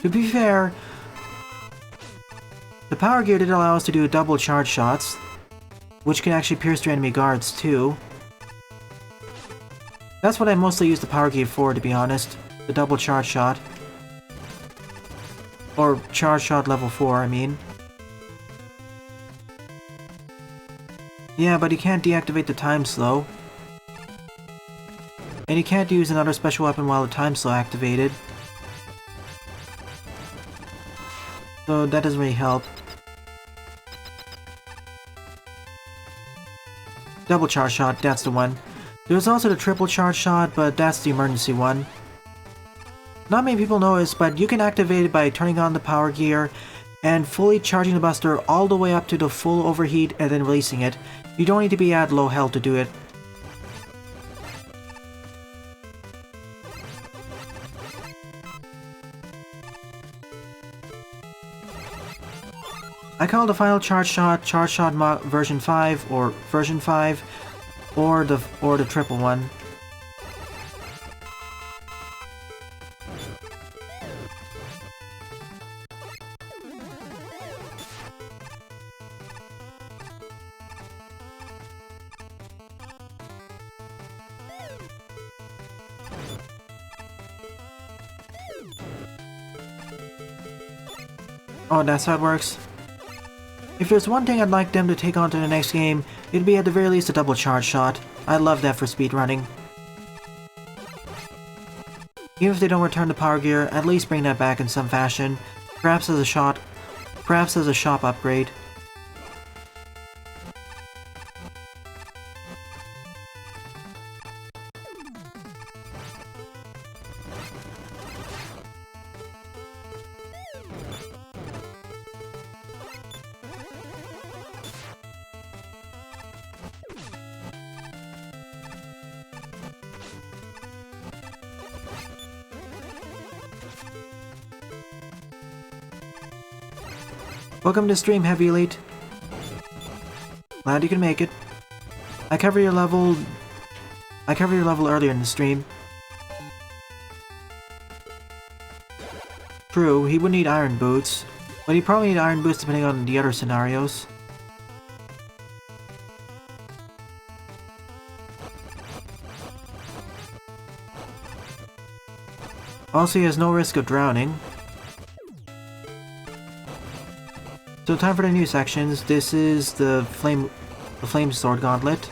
To be fair, the power gear did allow us to do double charge shots, which can actually pierce through enemy guards too. That's what I mostly use the power gear for, to be honest. The double charge shot. Or charge shot level 4, I mean. Yeah, but you can't deactivate the time slow. And you can't use another special weapon while the time slow activated. So that doesn't really help. Double charge shot, that's the one. There's also the triple charge shot, but that's the emergency one. Not many people know this, but you can activate it by turning on the power gear and fully charging the buster all the way up to the full overheat and then releasing it. You don't need to be at low health to do it. I call the final charge shot version 5 or version 5 or the triple one. Oh, that's how it works. If there's one thing I'd like them to take on to the next game, it'd be at the very least a double charge shot. I love that for speedrunning. Even if they don't return the power gear, at least bring that back in some fashion. Perhaps as a shop upgrade. Welcome to stream, Heavy Elite. Glad you can make it. I covered your level earlier in the stream. True, he would need iron boots, but he'd probably need iron boots depending on the other scenarios. Also, he has no risk of drowning. So time for the new sections. This is the flame sword gauntlet.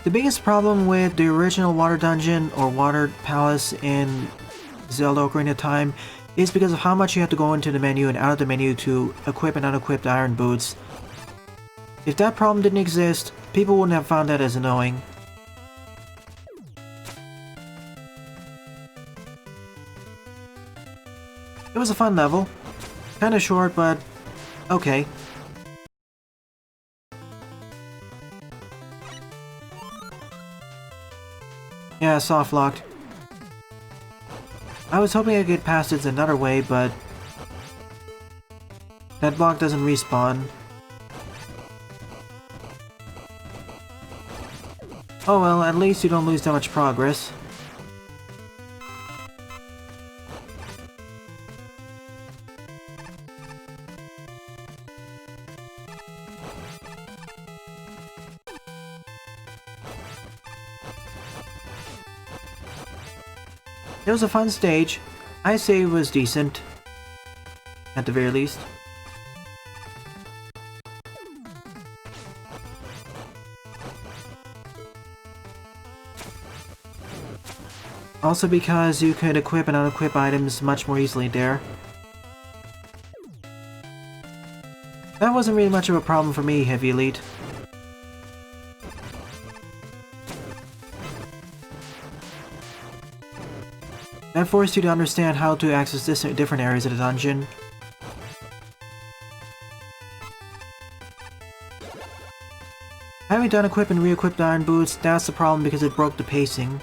The biggest problem with the original water dungeon or water palace in Zelda Ocarina of Time is because of how much you have to go into the menu and out of the menu to equip and unequip the iron boots. If that problem didn't exist, people wouldn't have found that as annoying. It was a fun level. Kinda short, but okay. Yeah, soft locked. I was hoping I'd get past it another way, but that block doesn't respawn. Oh well, at least you don't lose that much progress. It was a fun stage. I say it was decent. At the very least. Also because you could equip and unequip items much more easily there. That wasn't really much of a problem for me, Heavy Elite. That forced you to understand how to access different areas of the dungeon. Having to unequip and re-equip the iron boots, that's the problem because it broke the pacing.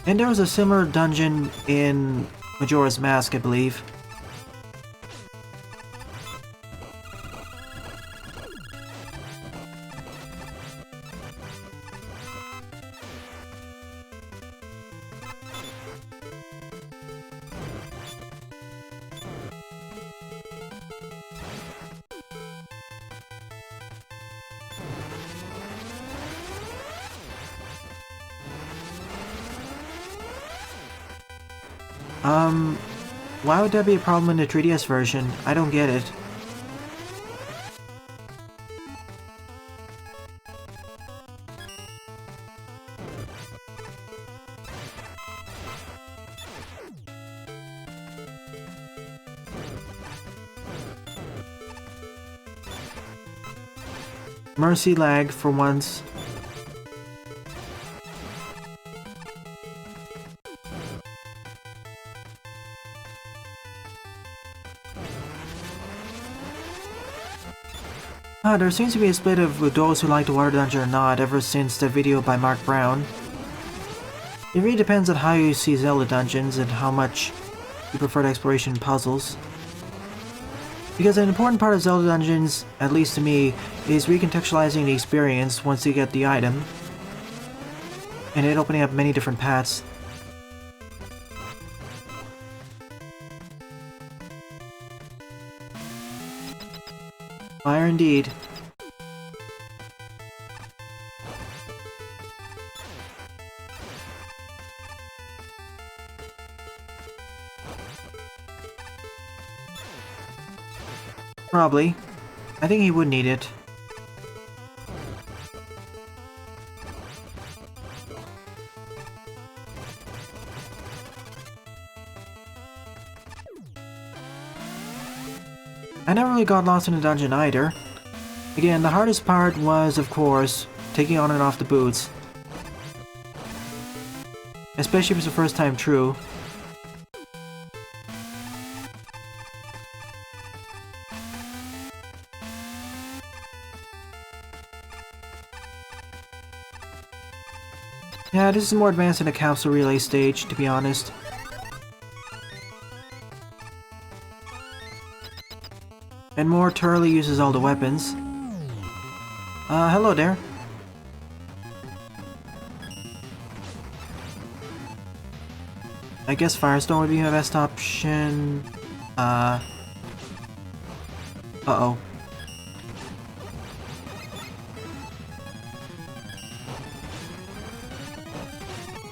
And there was a similar dungeon in Majora's Mask, I believe. Why would that be a problem in the 3DS version? I don't get it. Mercy lag for once. There seems to be a split of those who like the water dungeon or not ever since the video by Mark Brown. It really depends on how you see Zelda dungeons and how much you prefer the exploration puzzles. Because an important part of Zelda dungeons, at least to me, is recontextualizing the experience once you get the item, and it opening up many different paths. Fire indeed. Probably. I think he would need it. I never really got lost in the dungeon either. Again, the hardest part was, of course, taking on and off the boots. Especially if it's the first time through. Yeah, this is more advanced than the Capsule Relay stage, to be honest. And more thoroughly uses all the weapons. Hello there. I guess Firestone would be my best option. Uh-oh.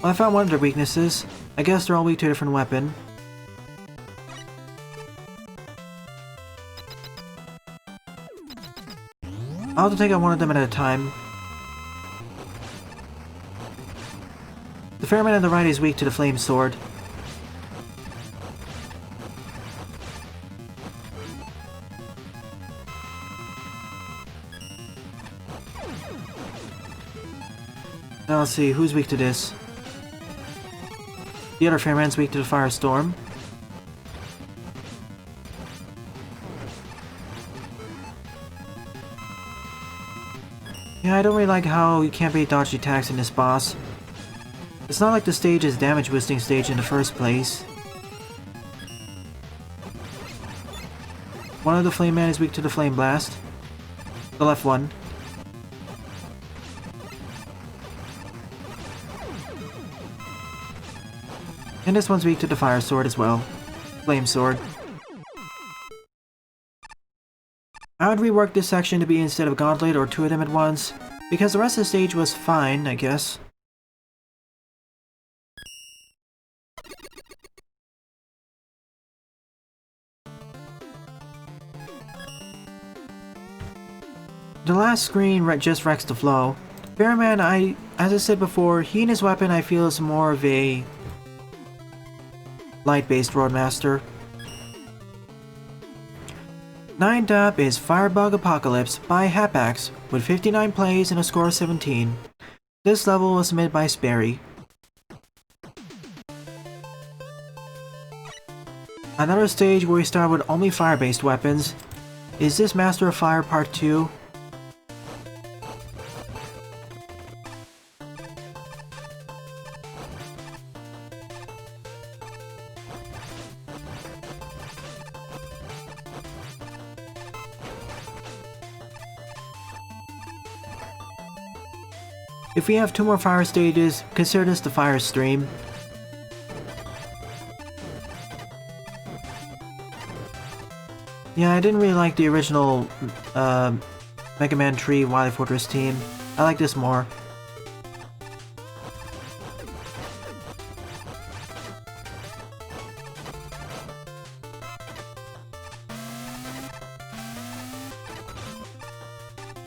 Well, I found one of their weaknesses. I guess they're all weak to a different weapon. I'll have to take out one of them at a time. The Fairman on the right is weak to the Flame Sword. Now let's see, who's weak to this? The other Fireman's weak to the Firestorm. Yeah, I don't really like how you can't be dodged attacks in this boss. It's not like the stage is damage boosting stage in the first place. One of the Flame Man is weak to the Flame Blast. The left one. And this one's weak to the Fire Sword as well. Flame Sword. I would rework this section to be instead of Gauntlet or two of them at once, because the rest of the stage was fine, I guess. The last screen just wrecks the flow. Bearman, as I said before, he and his weapon I feel is more of a light-based Roadmaster. 9th up is Firebug Apocalypse by Hapax, with 59 plays and a score of 17. This level was submitted by Sperry. Another stage where we start with only fire-based weapons. Is this Master of Fire Part 2? If we have 2 more fire stages, consider this the fire stream. Yeah, I didn't really like the original Mega Man 3 Wily Fortress team. I like this more.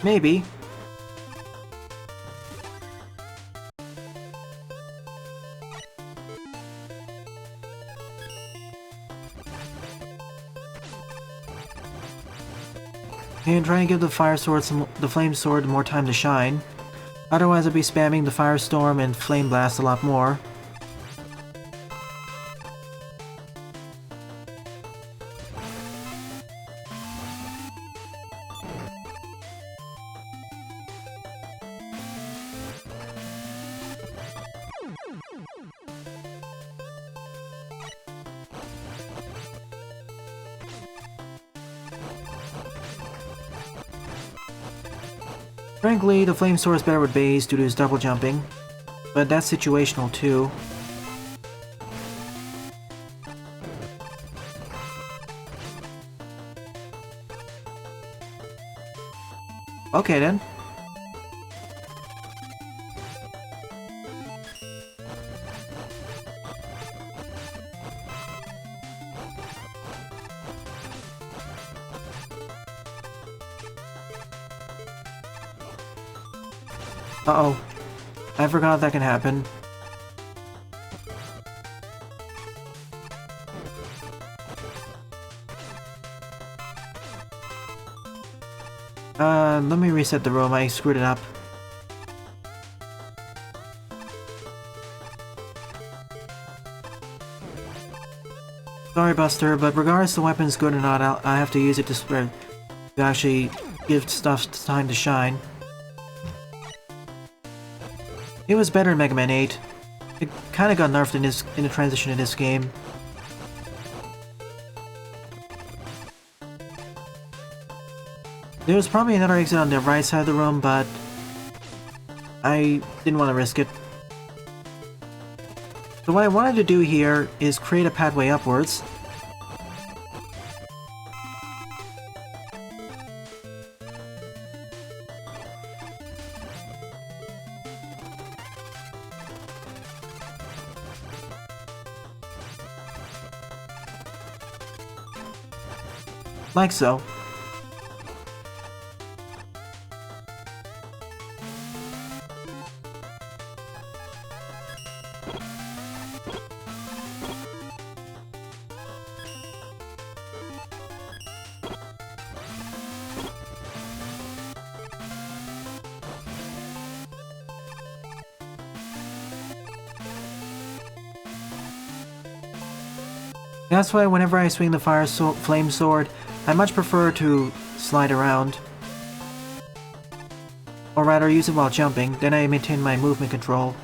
Maybe. And try and give the Fire Sword the Flame Sword more time to shine. Otherwise I'd be spamming the Firestorm and Flame Blast a lot more. Frankly, the Flame Sword is better with Baze due to his double jumping, but that's situational too. Okay then. Uh-oh. I forgot that can happen. Let me reset the room, I screwed it up. Sorry Buster, but regardless the weapon's good or not, I have to use it to actually give stuff time to shine. It was better in Mega Man 8. It kinda got nerfed in the transition in this game. There was probably another exit on the right side of the room, but I didn't want to risk it. So what I wanted to do here is create a pathway upwards. Like so. That's why whenever I swing the flame sword, I much prefer to slide around. Or rather, use it while jumping, then I maintain my movement control.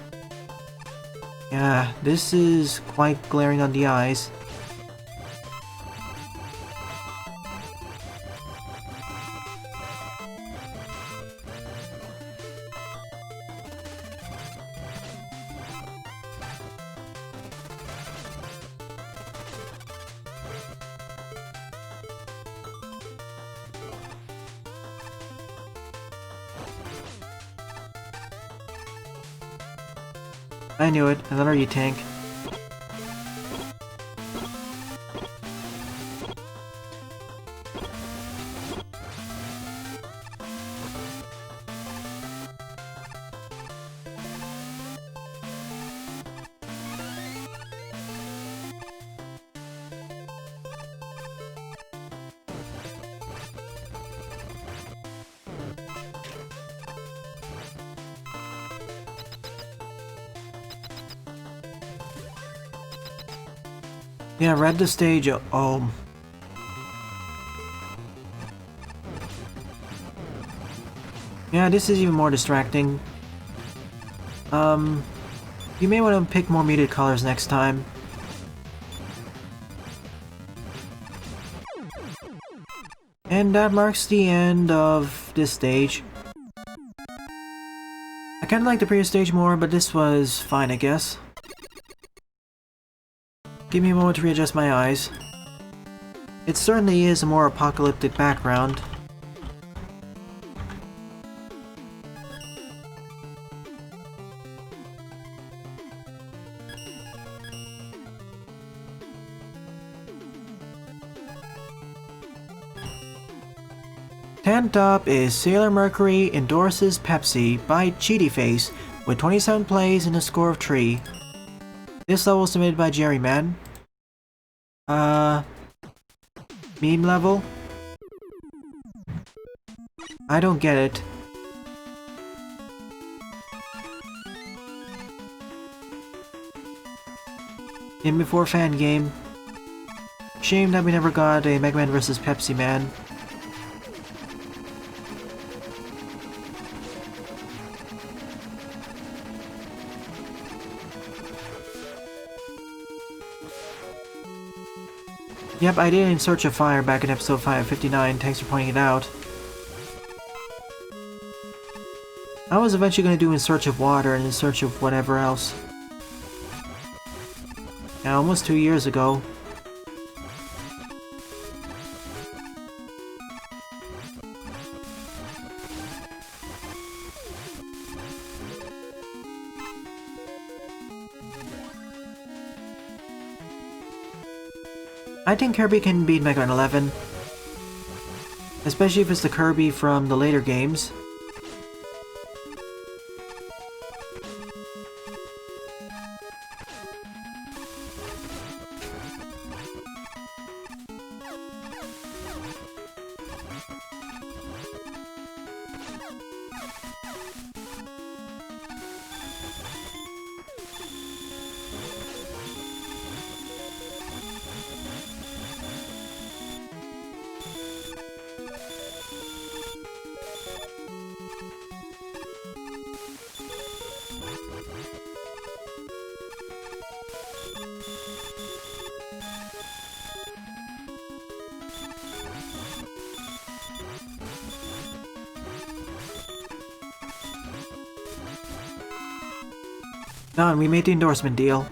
Yeah, this is quite glaring on the eyes. I knew it, another E-tank. Yeah, read the stage. Oh. Yeah, this is even more distracting. You may want to pick more muted colors next time. And that marks the end of this stage. I kinda like the previous stage more, but this was fine, I guess. Give me a moment to readjust my eyes. It certainly is a more apocalyptic background. Tenth up is Sailor Mercury Endorses Pepsi by CheatyFace with 27 plays and a score of 3. This level was submitted by Jerry Man. Meme level? I don't get it. In before fan game. Shame that we never got a Mega Man vs. Pepsi Man. Yep, I did In Search of Fire back in episode 559, thanks for pointing it out. I was eventually going to do In Search of Water and In Search of whatever else. Yeah, almost 2 years ago. I think Kirby can beat Mega Man 11. Especially if it's the Kirby from the later games. Done, we made the endorsement deal.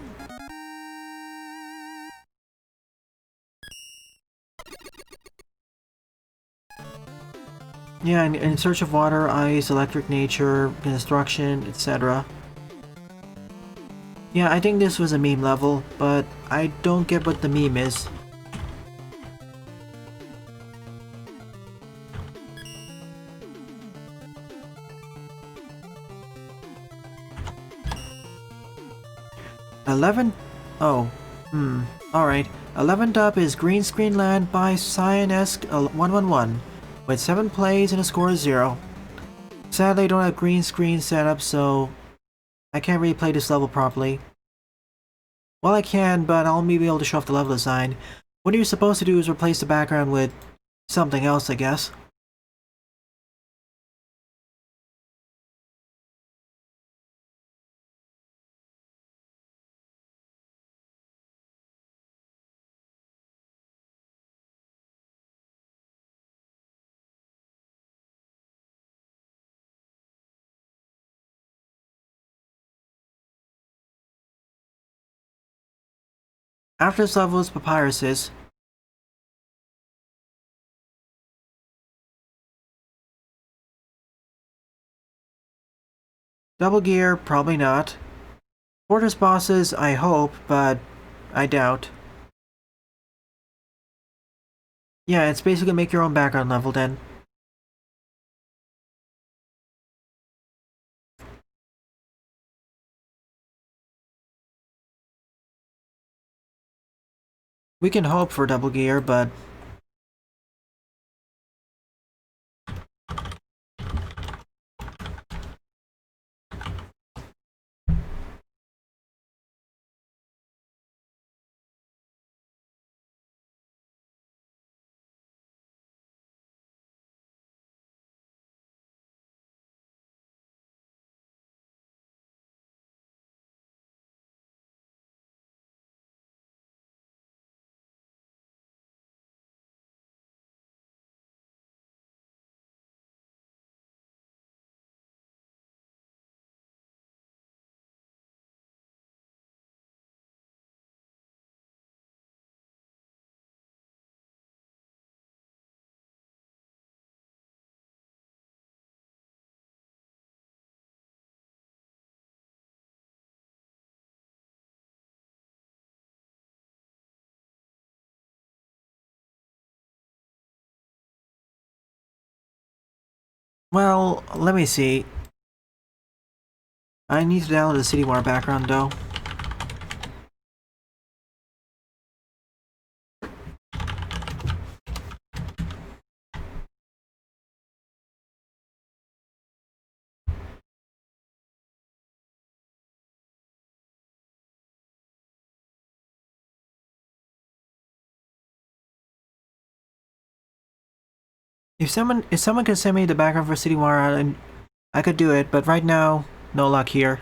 Yeah, in Search of Water, Ice, Electric Nature, Construction, etc. Yeah, I think this was a meme level, but I don't get what the meme is. Alright. 11th up is Greenscreen Land by Cyanesque111 with 7 plays and a score of 0. Sadly, I don't have green screen set up, so I can't really play this level properly. Well, I can, but I'll maybe be able to show off the level design. What you're supposed to do is replace the background with something else, I guess. After this level is Papyrus's. Double gear, probably not. Fortress bosses, I hope, but I doubt. Yeah, it's basically make your own background level then. We can hope for double gear, but... Well, let me see. I need to download the CityWire background, though. If someone could send me the background for CityWire, I could do it, but right now, no luck here.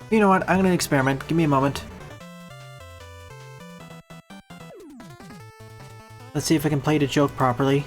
You know what, I'm gonna experiment. Give me a moment. Let's see if I can play the joke properly.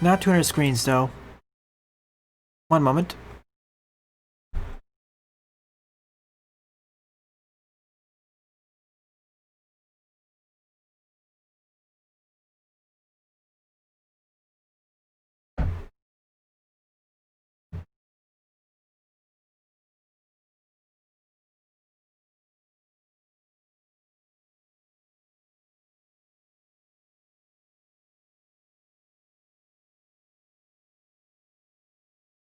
Not 200 screens, though. One moment.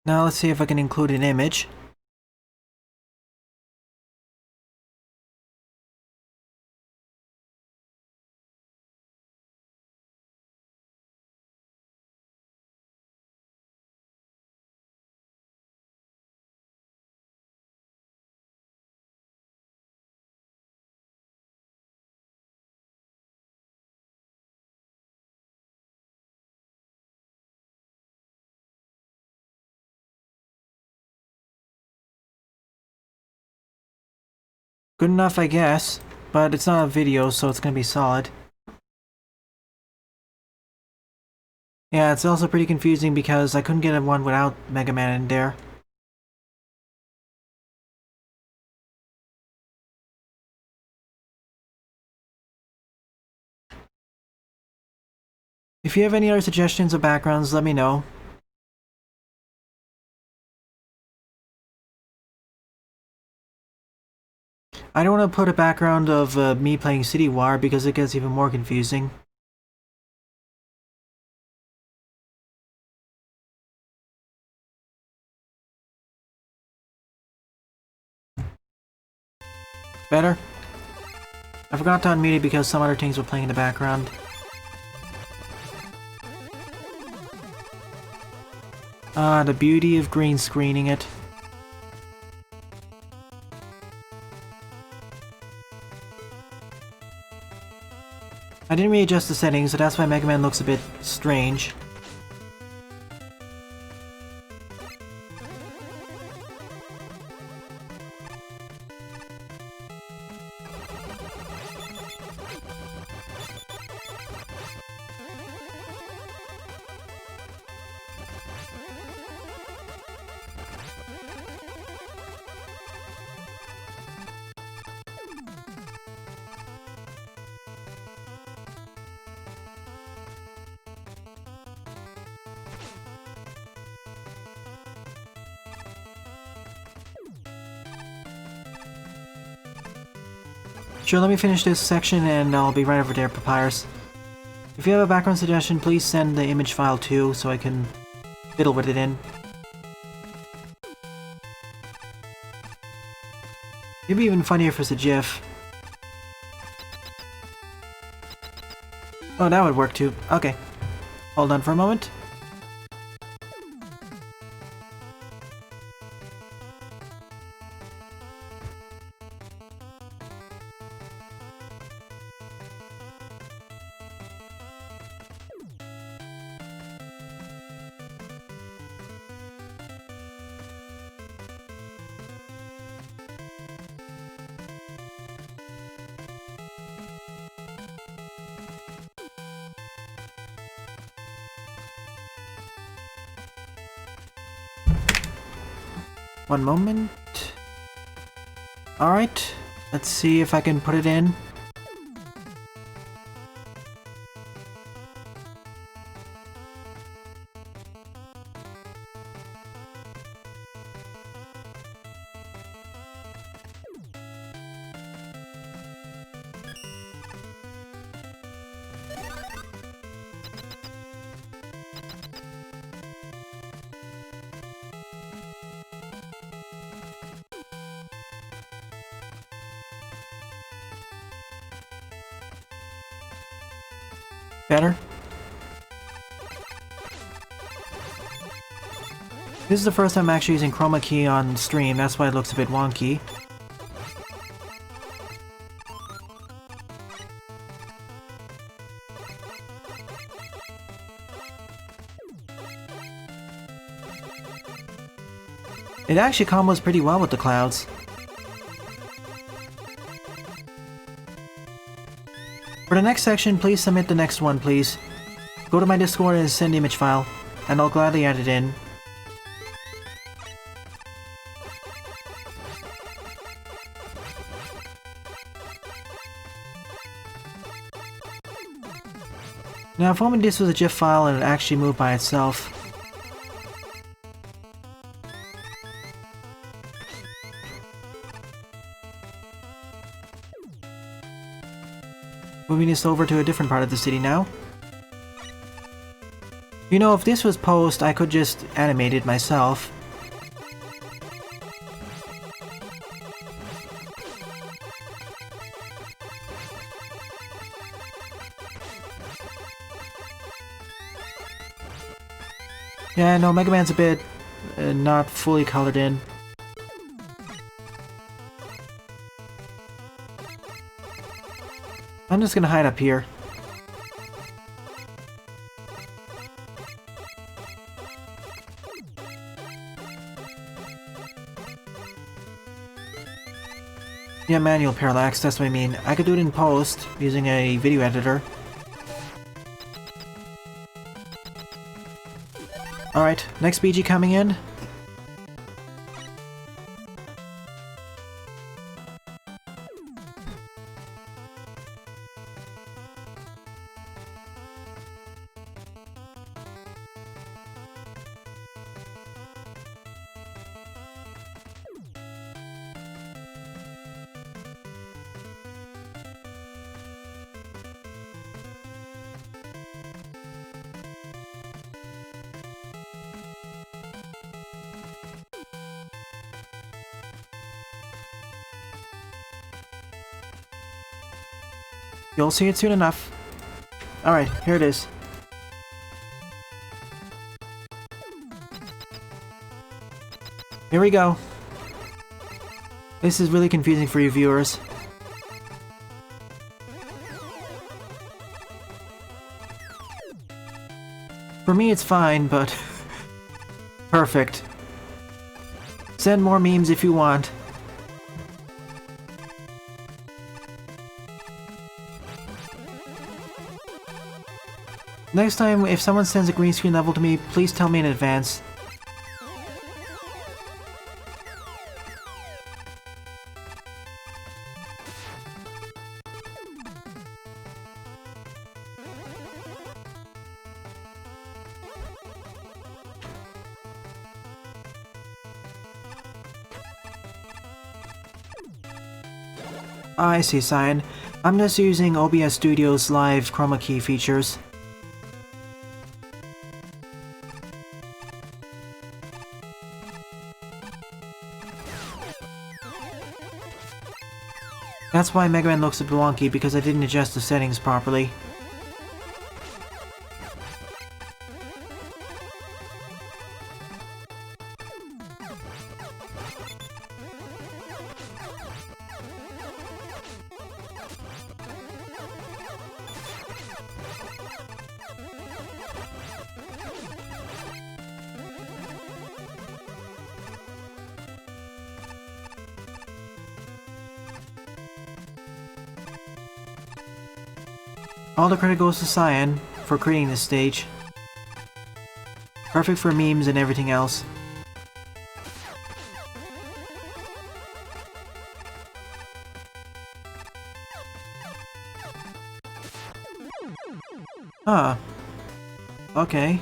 Now let's see if I can include an image. Good enough, I guess, but it's not a video, so it's gonna be solid. Yeah, it's also pretty confusing because I couldn't get one without Mega Man in there. If you have any other suggestions of backgrounds, let me know. I don't want to put a background of me playing City War because it gets even more confusing. Better? I forgot to unmute it because some other things were playing in the background. Ah, the beauty of green screening it. I didn't readjust the settings, so that's why Mega Man looks a bit strange. Sure, let me finish this section and I'll be right over there, Papyrus. If you have a background suggestion, please send the image file too, so I can fiddle with it in. It'd be even funnier if it's a GIF. Oh, that would work too. Okay. Hold on for a moment. One moment. Alright, let's see if I can put it in. Better? This is the first time I'm actually using chroma key on stream, that's why it looks a bit wonky. It actually combos pretty well with the clouds. For the next section, please submit the next one, please. Go to my Discord and send the image file, and I'll gladly add it in. Now, if only this was a GIF file and it actually moved by itself. Moving this over to a different part of the city now. You know, if this was post, I could just animate it myself. Yeah, no, Mega Man's a bit not fully colored in. I'm just gonna hide up here. Yeah, manual parallax, that's what I mean. I could do it in post, using a video editor. Alright, next BG coming in. You'll see it soon enough. Alright, here it is. Here we go. This is really confusing for you viewers. For me it's fine, but... perfect. Send more memes if you want. Next time, if someone sends a green screen level to me, please tell me in advance. I see, Cyan. I'm just using OBS Studio's live chroma key features. That's why Mega Man looks a bit wonky, because I didn't adjust the settings properly. All the credit goes to Cyan for creating this stage. Perfect for memes and everything else. Huh. Okay.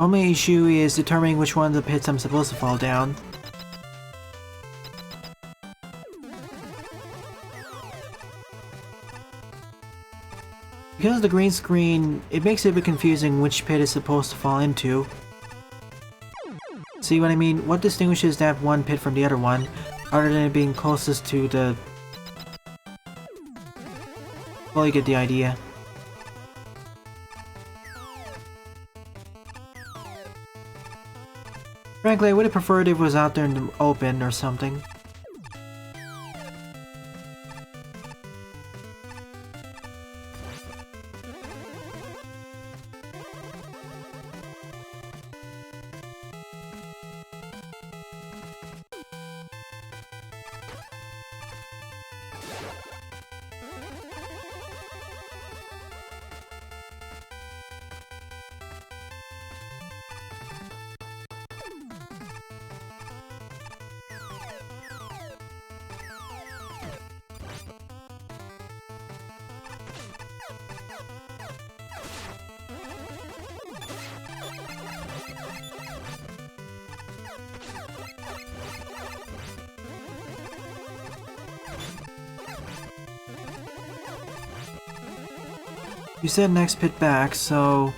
Only issue is determining which one of the pits I'm supposed to fall down. Because of the green screen, it makes it a bit confusing which pit is supposed to fall into. See what I mean? What distinguishes that one pit from the other one, other than it being closest to the... well, you get the idea. Frankly, I would have preferred if it was out there in the open or something. You said next pit back, so...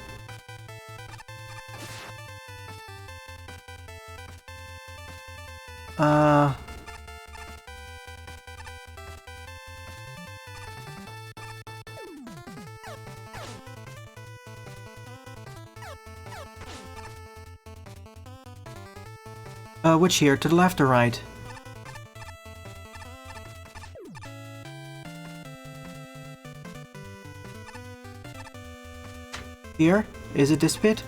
which here? To the left or right? Here? Is it this pit?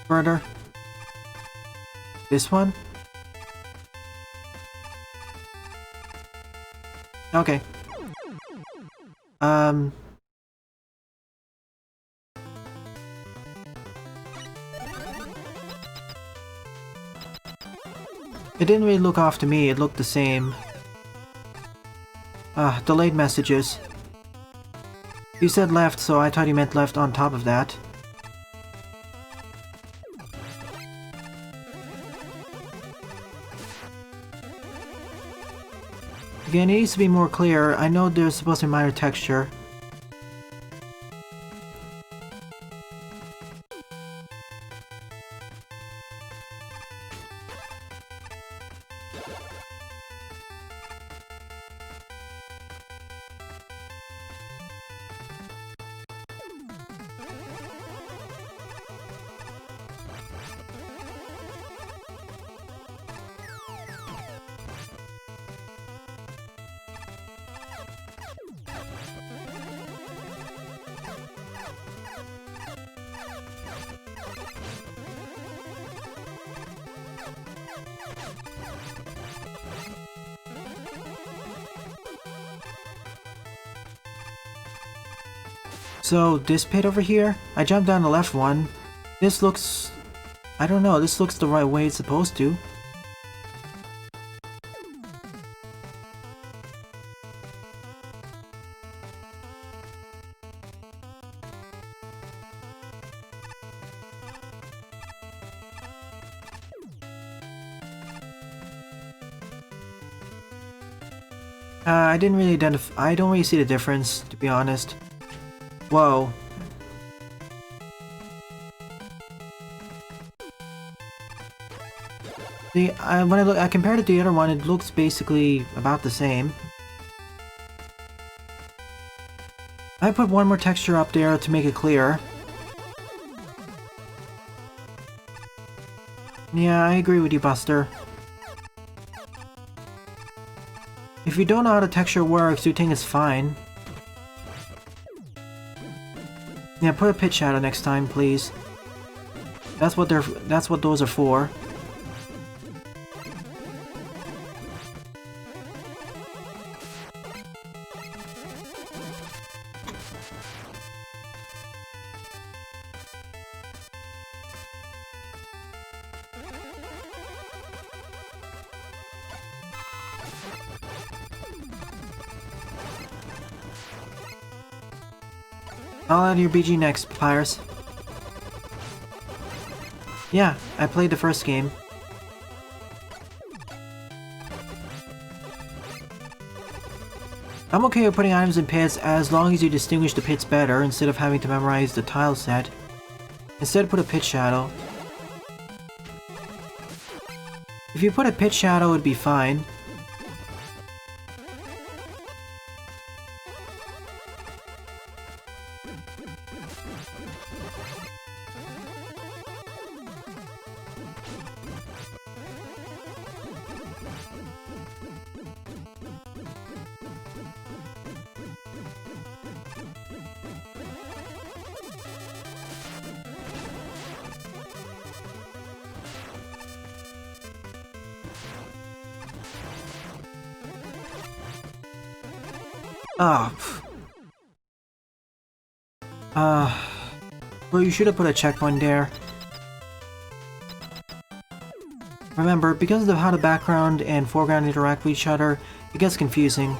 Further? This one? Okay. It didn't really look off to me, it looked the same. Delayed messages. You said left, so I thought you meant left on top of that. Again, it needs to be more clear. I know there's supposed to be minor texture. So, this pit over here, I jumped down the left one. This looks... I don't know, this looks the right way it's supposed to. I didn't really identify... I don't really see the difference, to be honest. Whoa. See, when I compared it to the other one, it looks basically about the same. I put one more texture up there to make it clear. Yeah, I agree with you, Buster. If you don't know how the texture works, you think it's fine. Yeah, put a pit shadow next time, please. That's what those are for. I'll add your BG next, Papyrus. Yeah, I played the first game. I'm okay with putting items in pits as long as you distinguish the pits better instead of having to memorize the tile set. Instead, put a pit shadow. If you put a pit shadow, it'd be fine. Well, you should have put a checkpoint there. Remember, because of how the background and foreground interact with each other, it gets confusing.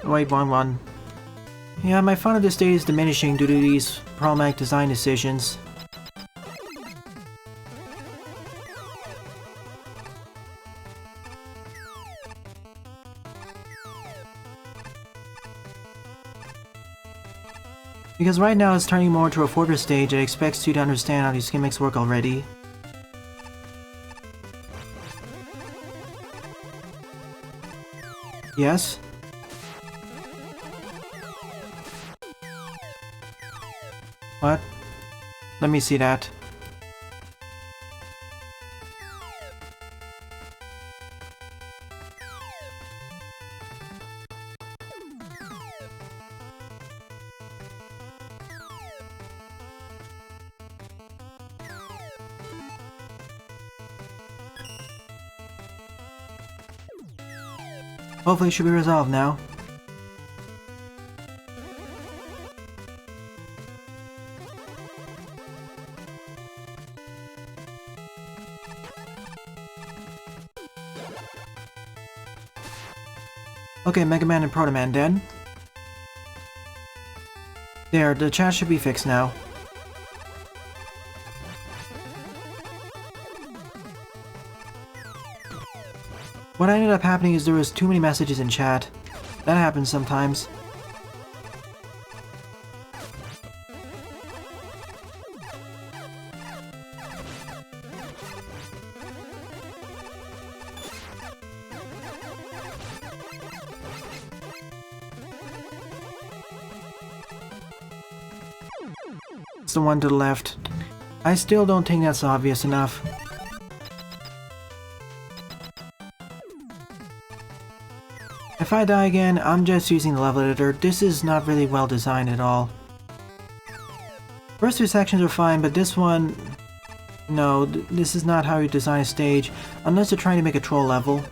Wait, one. Yeah, my fun of this stage is diminishing due to these problematic design decisions. Because right now it's turning more into a fortress stage that expects you to understand how these gimmicks work already. Yes? What? Let me see that. Hopefully it should be resolved now. Okay, Mega Man and Proto Man dead. There, the chat should be fixed now. What ended up happening is there was too many messages in chat. That happens sometimes. It's the one to the left. I still don't think that's obvious enough. If I die again, I'm just using the level editor. This is not really well designed at all. First two sections are fine, but this one... No, this is not how you design a stage, unless you're trying to make a troll level.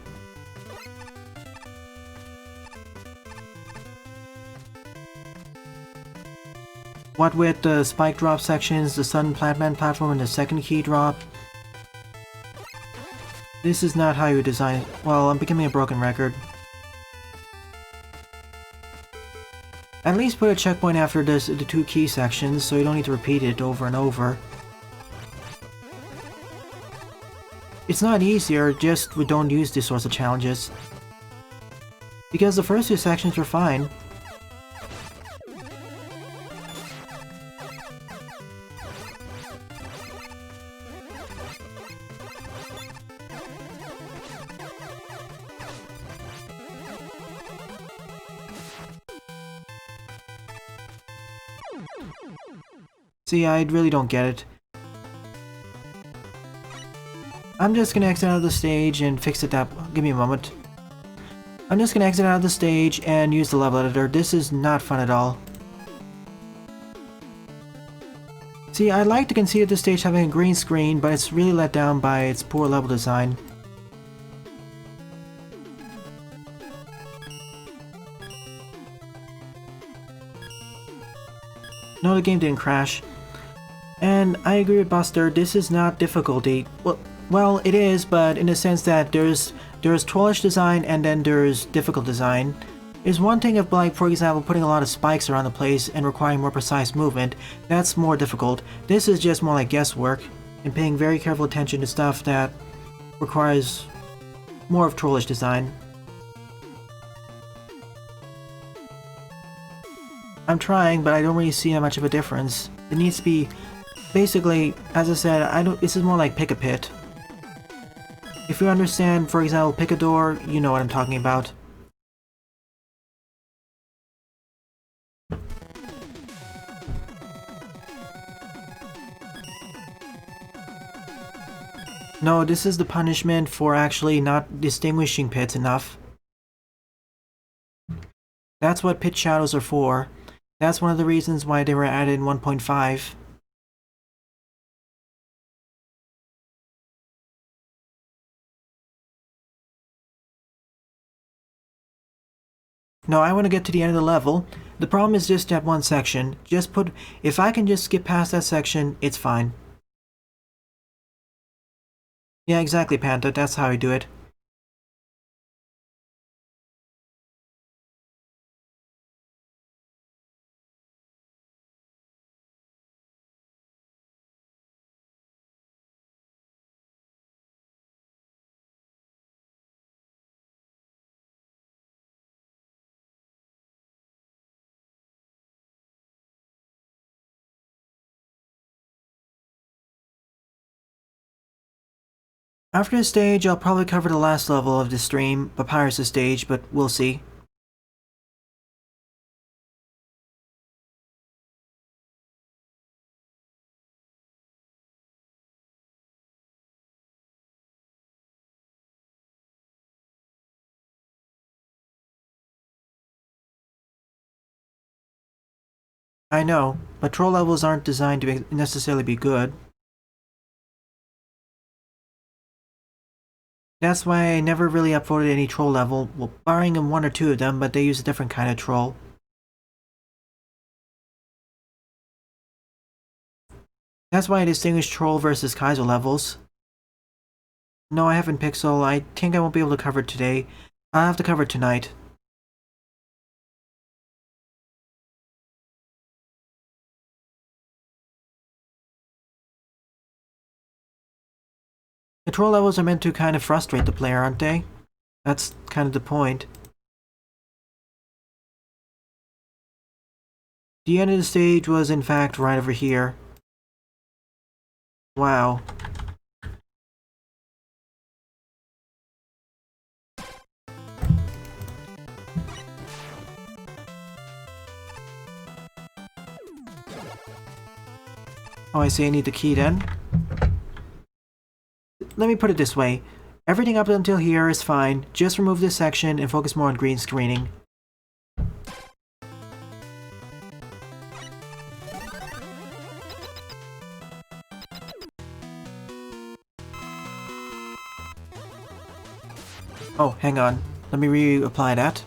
What with the spike drop sections, the sudden Plantman platform, and the second key drop. This is not how you design it. Well, I'm becoming a broken record. At least put a checkpoint after the two key sections, so you don't need to repeat it over and over. It's not easier, just we don't use these sorts of challenges. Because the first two sections were fine. See, I really don't get it. I'm just gonna exit out of the stage and fix it up. Give me a moment. I'm just gonna exit out of the stage and use the level editor. This is not fun at all. See, I'd like to concede this stage having a green screen, but it's really let down by its poor level design. No, the game didn't crash. And I agree with Buster, this is not difficulty. Well, it is, but in the sense that there's trollish design and then there's difficult design. It's one thing if, like, for example, putting a lot of spikes around the place and requiring more precise movement. That's more difficult. This is just more like guesswork and paying very careful attention to stuff that requires more of trollish design. I'm trying, but I don't really see that much of a difference. It needs to be... Basically, as I said, this is more like pick a pit. If you understand, for example, pick a door, you know what I'm talking about. No, this is the punishment for actually not distinguishing pits enough. That's what pit shadows are for. That's one of the reasons why they were added in 1.5. No, I want to get to the end of the level. The problem is just that one section. If I can just skip past that section, it's fine. Yeah, exactly, Panta. That's how I do it. After this stage, I'll probably cover the last level of this stream, Papyrus' stage, but we'll see. I know, but troll levels aren't designed to necessarily be good. That's why I never really upvoted any troll level, well, barring one or two of them, but they use a different kind of troll. That's why I distinguish troll versus Kaiser levels. No, I haven't Pixel. I think I won't be able to cover it today. I'll have to cover it tonight. The troll levels are meant to kind of frustrate the player, aren't they? That's kind of the point. The end of the stage was in fact right over here. Wow. Oh, I see I need the key then. Let me put it this way. Everything up until here is fine. Just remove this section and focus more on green screening. Oh, hang on. Let me reapply that.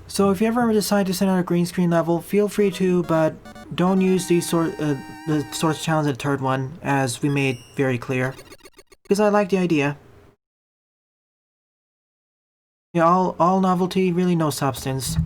So if you ever decide to send out a green screen level, feel free to, but don't use the source challenge at the third one, as we made very clear. Because I like the idea. Yeah, all novelty, really no substance.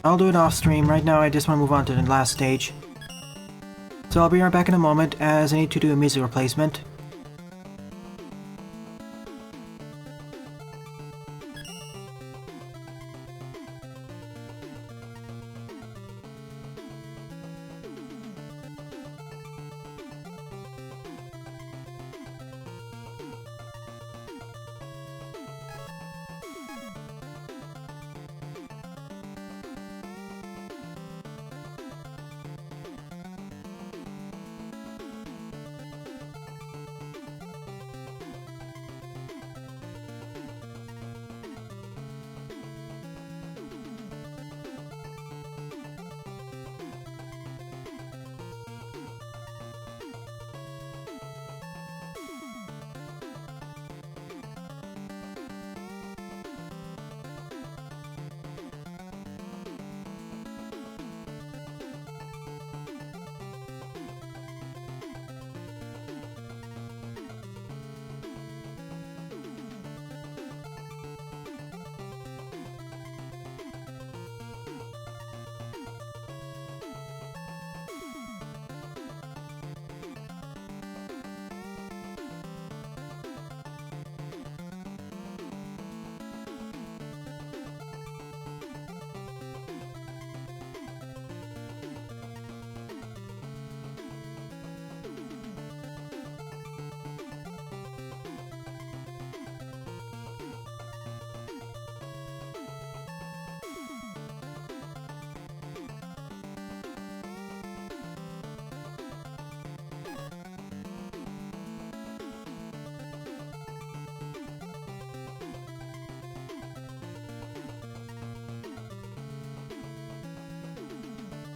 I'll do it off stream. Right now I just want to move on to the last stage. So I'll be right back in a moment as I need to do a music replacement.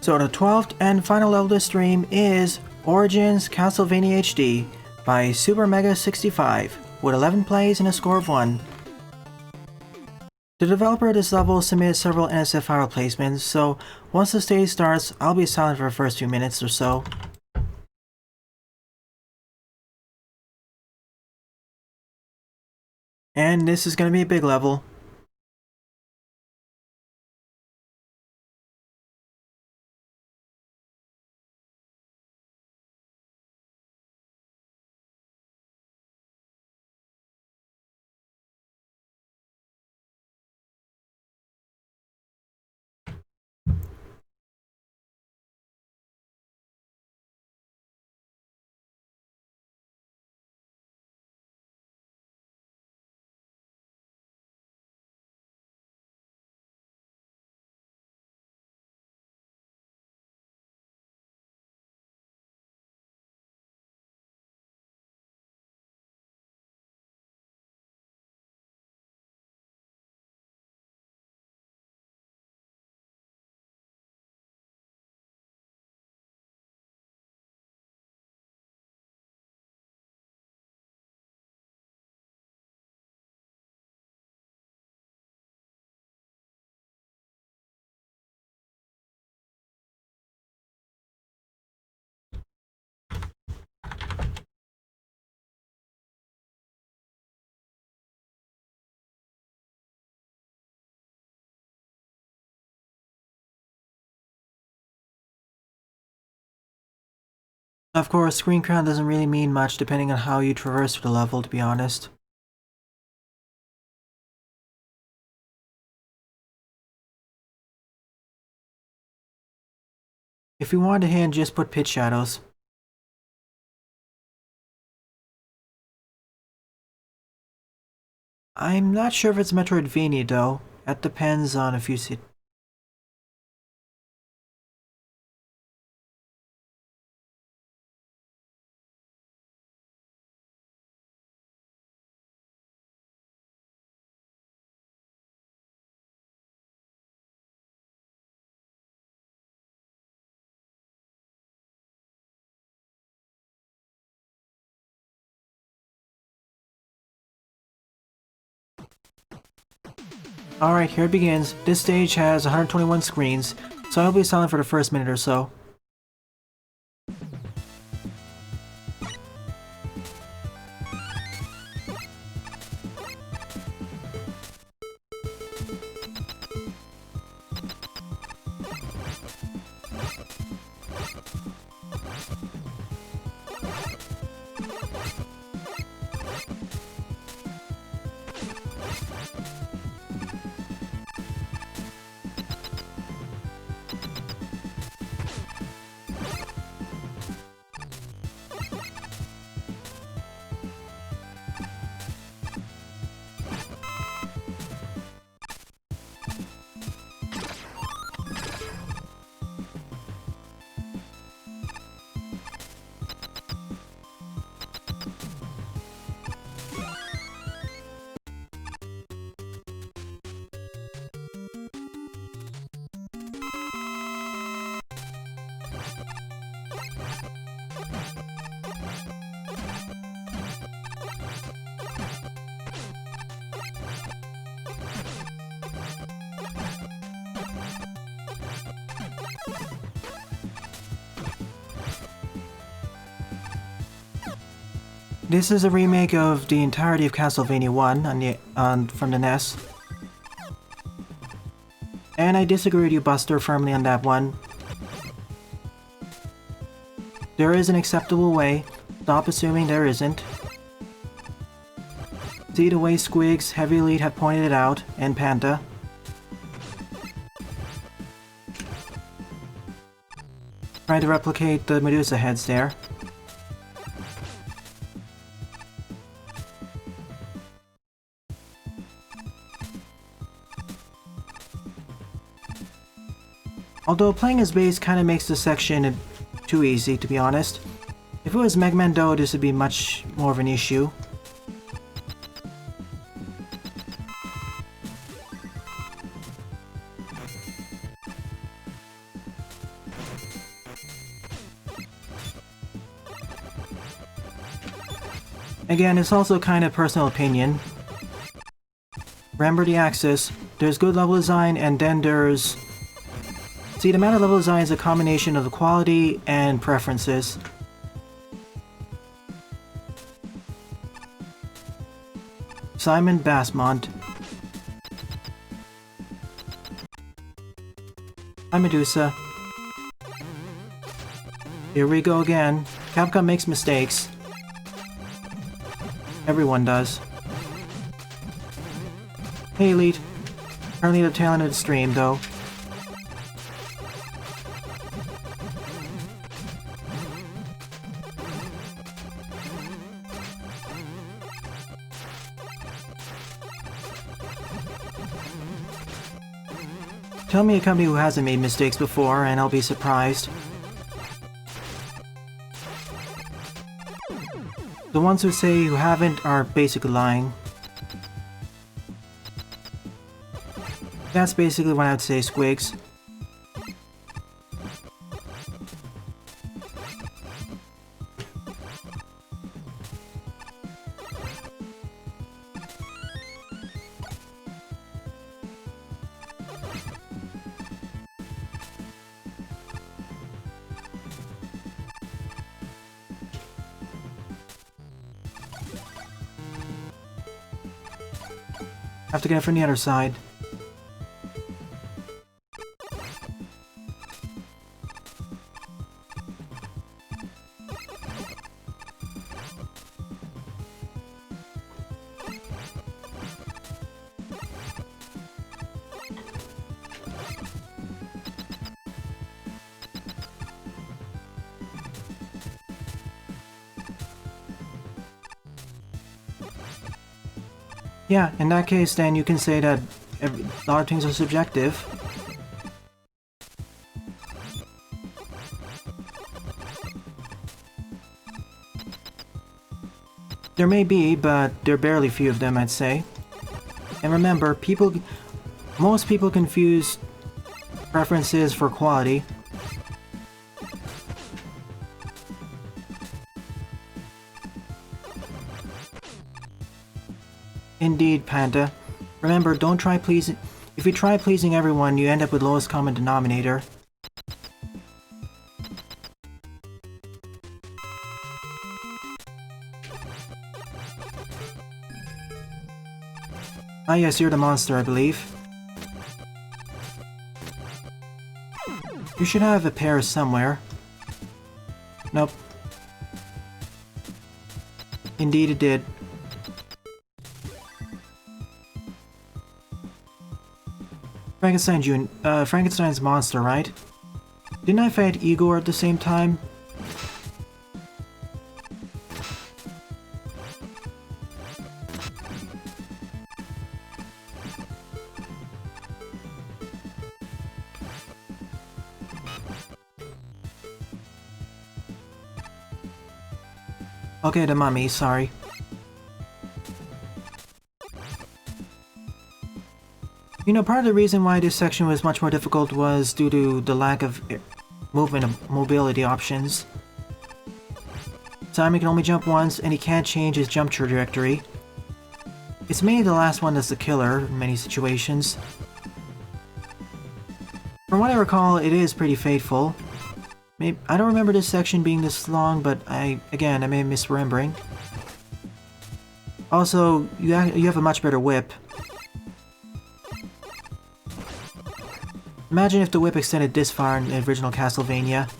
So the 12th and final level of the stream is Origins Castlevania HD by Super Mega 65 with 11 plays and a score of 1. The developer of this level submitted several NSF file replacements, so once the stage starts, I'll be silent for the first few minutes or so. And this is going to be a big level. Of course, screen count doesn't really mean much depending on how you traverse through the level, to be honest. If you want a hint, just put pitch shadows. I'm not sure if it's Metroidvania though. That depends on a few Alright, here it begins. This stage has 121 screens, so I'll be silent for the first minute or so. This is a remake of the entirety of Castlevania 1 from the NES. And I disagree with you, Buster, firmly on that one. There is an acceptable way. Stop assuming there isn't. See the way Squiggs, Heavy Elite have pointed it out, and Panta. Trying to replicate the Medusa heads there. Although playing as base kinda makes this section too easy, to be honest. If it was Mega Man though, this would be much more of an issue. Again, it's also kind of personal opinion. Remember the axis, there's good level design and then there's... See, the matter of level design is a combination of the quality and preferences. Simon Bassmont. Hi Medusa. Here we go again. Capcom makes mistakes. Everyone does. Hey Elite. Currently the tail end of the stream though. Tell me a company who hasn't made mistakes before, and I'll be surprised. The ones who say who haven't are basically lying. That's basically what I would say, Squiggs. Have to get it from the other side. Yeah, in that case, then you can say that a lot of things are subjective. There may be, but there are barely few of them, I'd say. And remember, most people confuse preferences for quality. Indeed, Panda. Remember, don't try pleasing... If you try pleasing everyone, you end up with lowest common denominator. Ah yes, you're the monster, I believe. You should have a pair somewhere. Nope. Indeed it did. Frankenstein's monster, right? Didn't I fight Igor at the same time? Okay, the mummy, sorry. You know, part of the reason why this section was much more difficult was due to the lack of movement and mobility options. Simon can only jump once, and he can't change his jump trajectory. It's mainly the last one that's the killer in many situations. From what I recall, it is pretty fateful. I don't remember this section being this long, but I may be misremembering. Also, you have a much better whip. Imagine if the whip extended this far in the original Castlevania.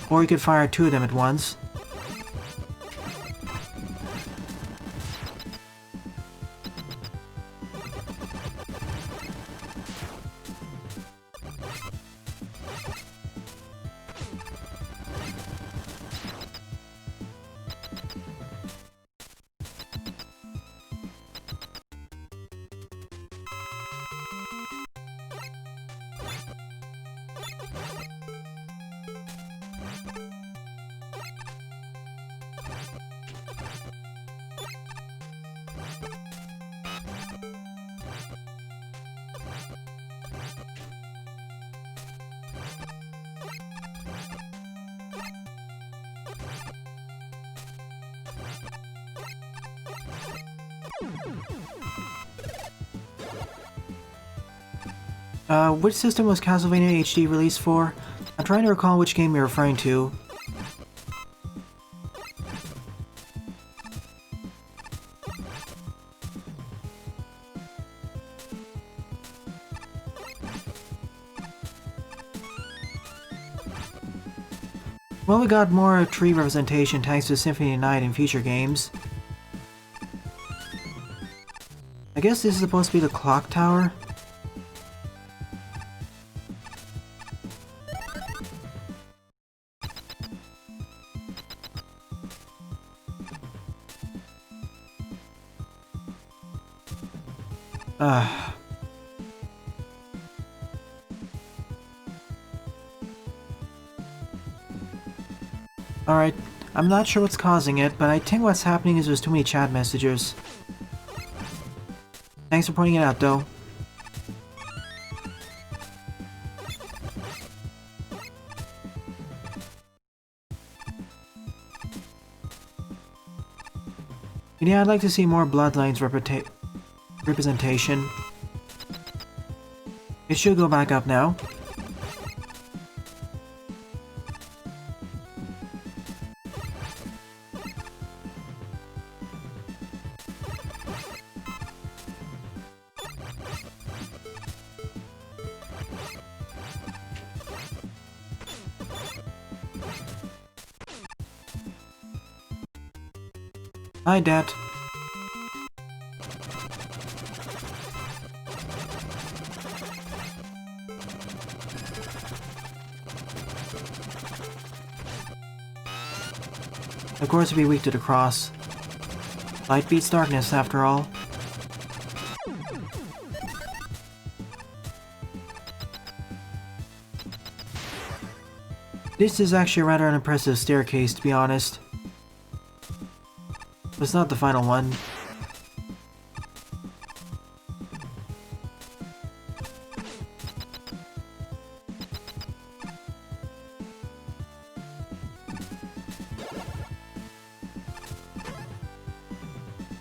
Or you could fire two of them at once. Which system was Castlevania HD released for? I'm trying to recall which game you're referring to. Well, we got more tree representation thanks to Symphony of Night in future games. I guess this is supposed to be the clock tower? Alright, I'm not sure what's causing it, but I think what's happening is there's too many chat messages. Thanks for pointing it out, though. Yeah, I'd like to see more Bloodlines representation. It should go back up now. Hi, Dad. Of course, it'd be weak to the cross. Light beats darkness, after all. This is actually rather an impressive staircase, to be honest. But it's not the final one.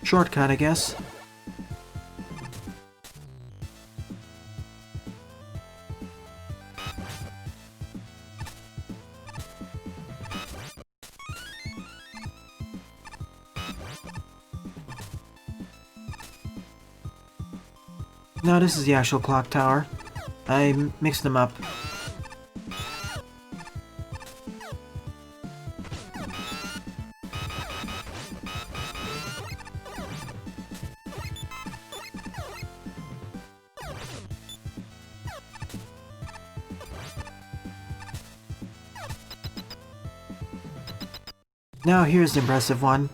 Shortcut, I guess. No, this is the actual clock tower. I mixed them up. Now here's the impressive one.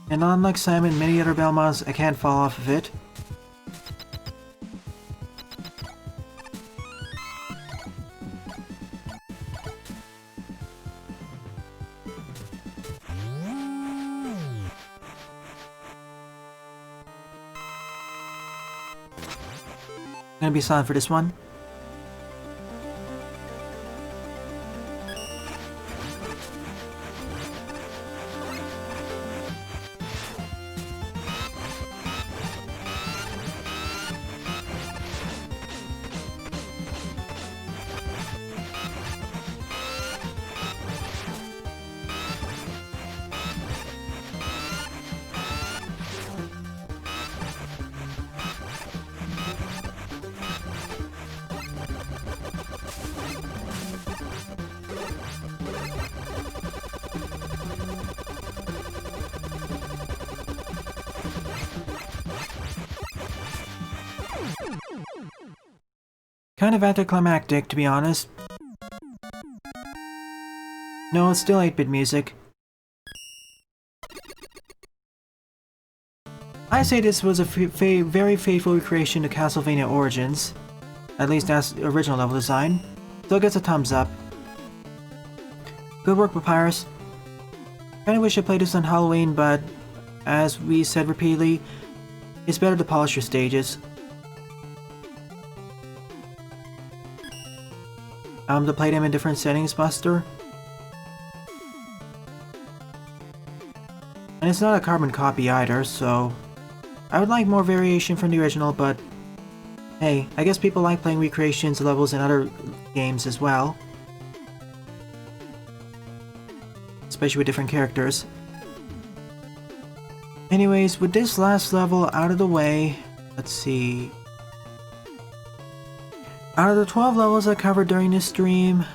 And unlike Simon and many other Belmonts, I can't fall off of it. I'm gonna be silent for this one. Kind of anticlimactic, to be honest. No, it's still 8-bit music. I say this was a very faithful recreation to Castlevania Origins, at least as the original level design. Still gets a thumbs up. Good work, Papyrus. Kinda wish I played this on Halloween, but as we said repeatedly, it's better to polish your stages. To play them in different settings, Buster. And it's not a carbon copy either, so I would like more variation from the original, but hey, I guess people like playing recreations of levels in other games as well. Especially with different characters. Anyways, with this last level out of the way, let's see. Out of the 12 levels I covered during this stream,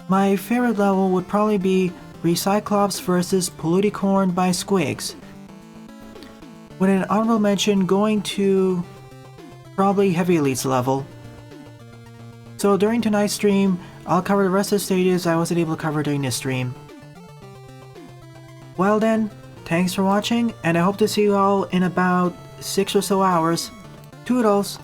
my favorite level would probably be Recyclops vs. Polluticorn by Squiggs. With an honorable mention going to probably Heavy Elite's level. So during tonight's stream, I'll cover the rest of the stages I wasn't able to cover during this stream. Well then, thanks for watching, and I hope to see you all in about 6 or so hours. Toodles!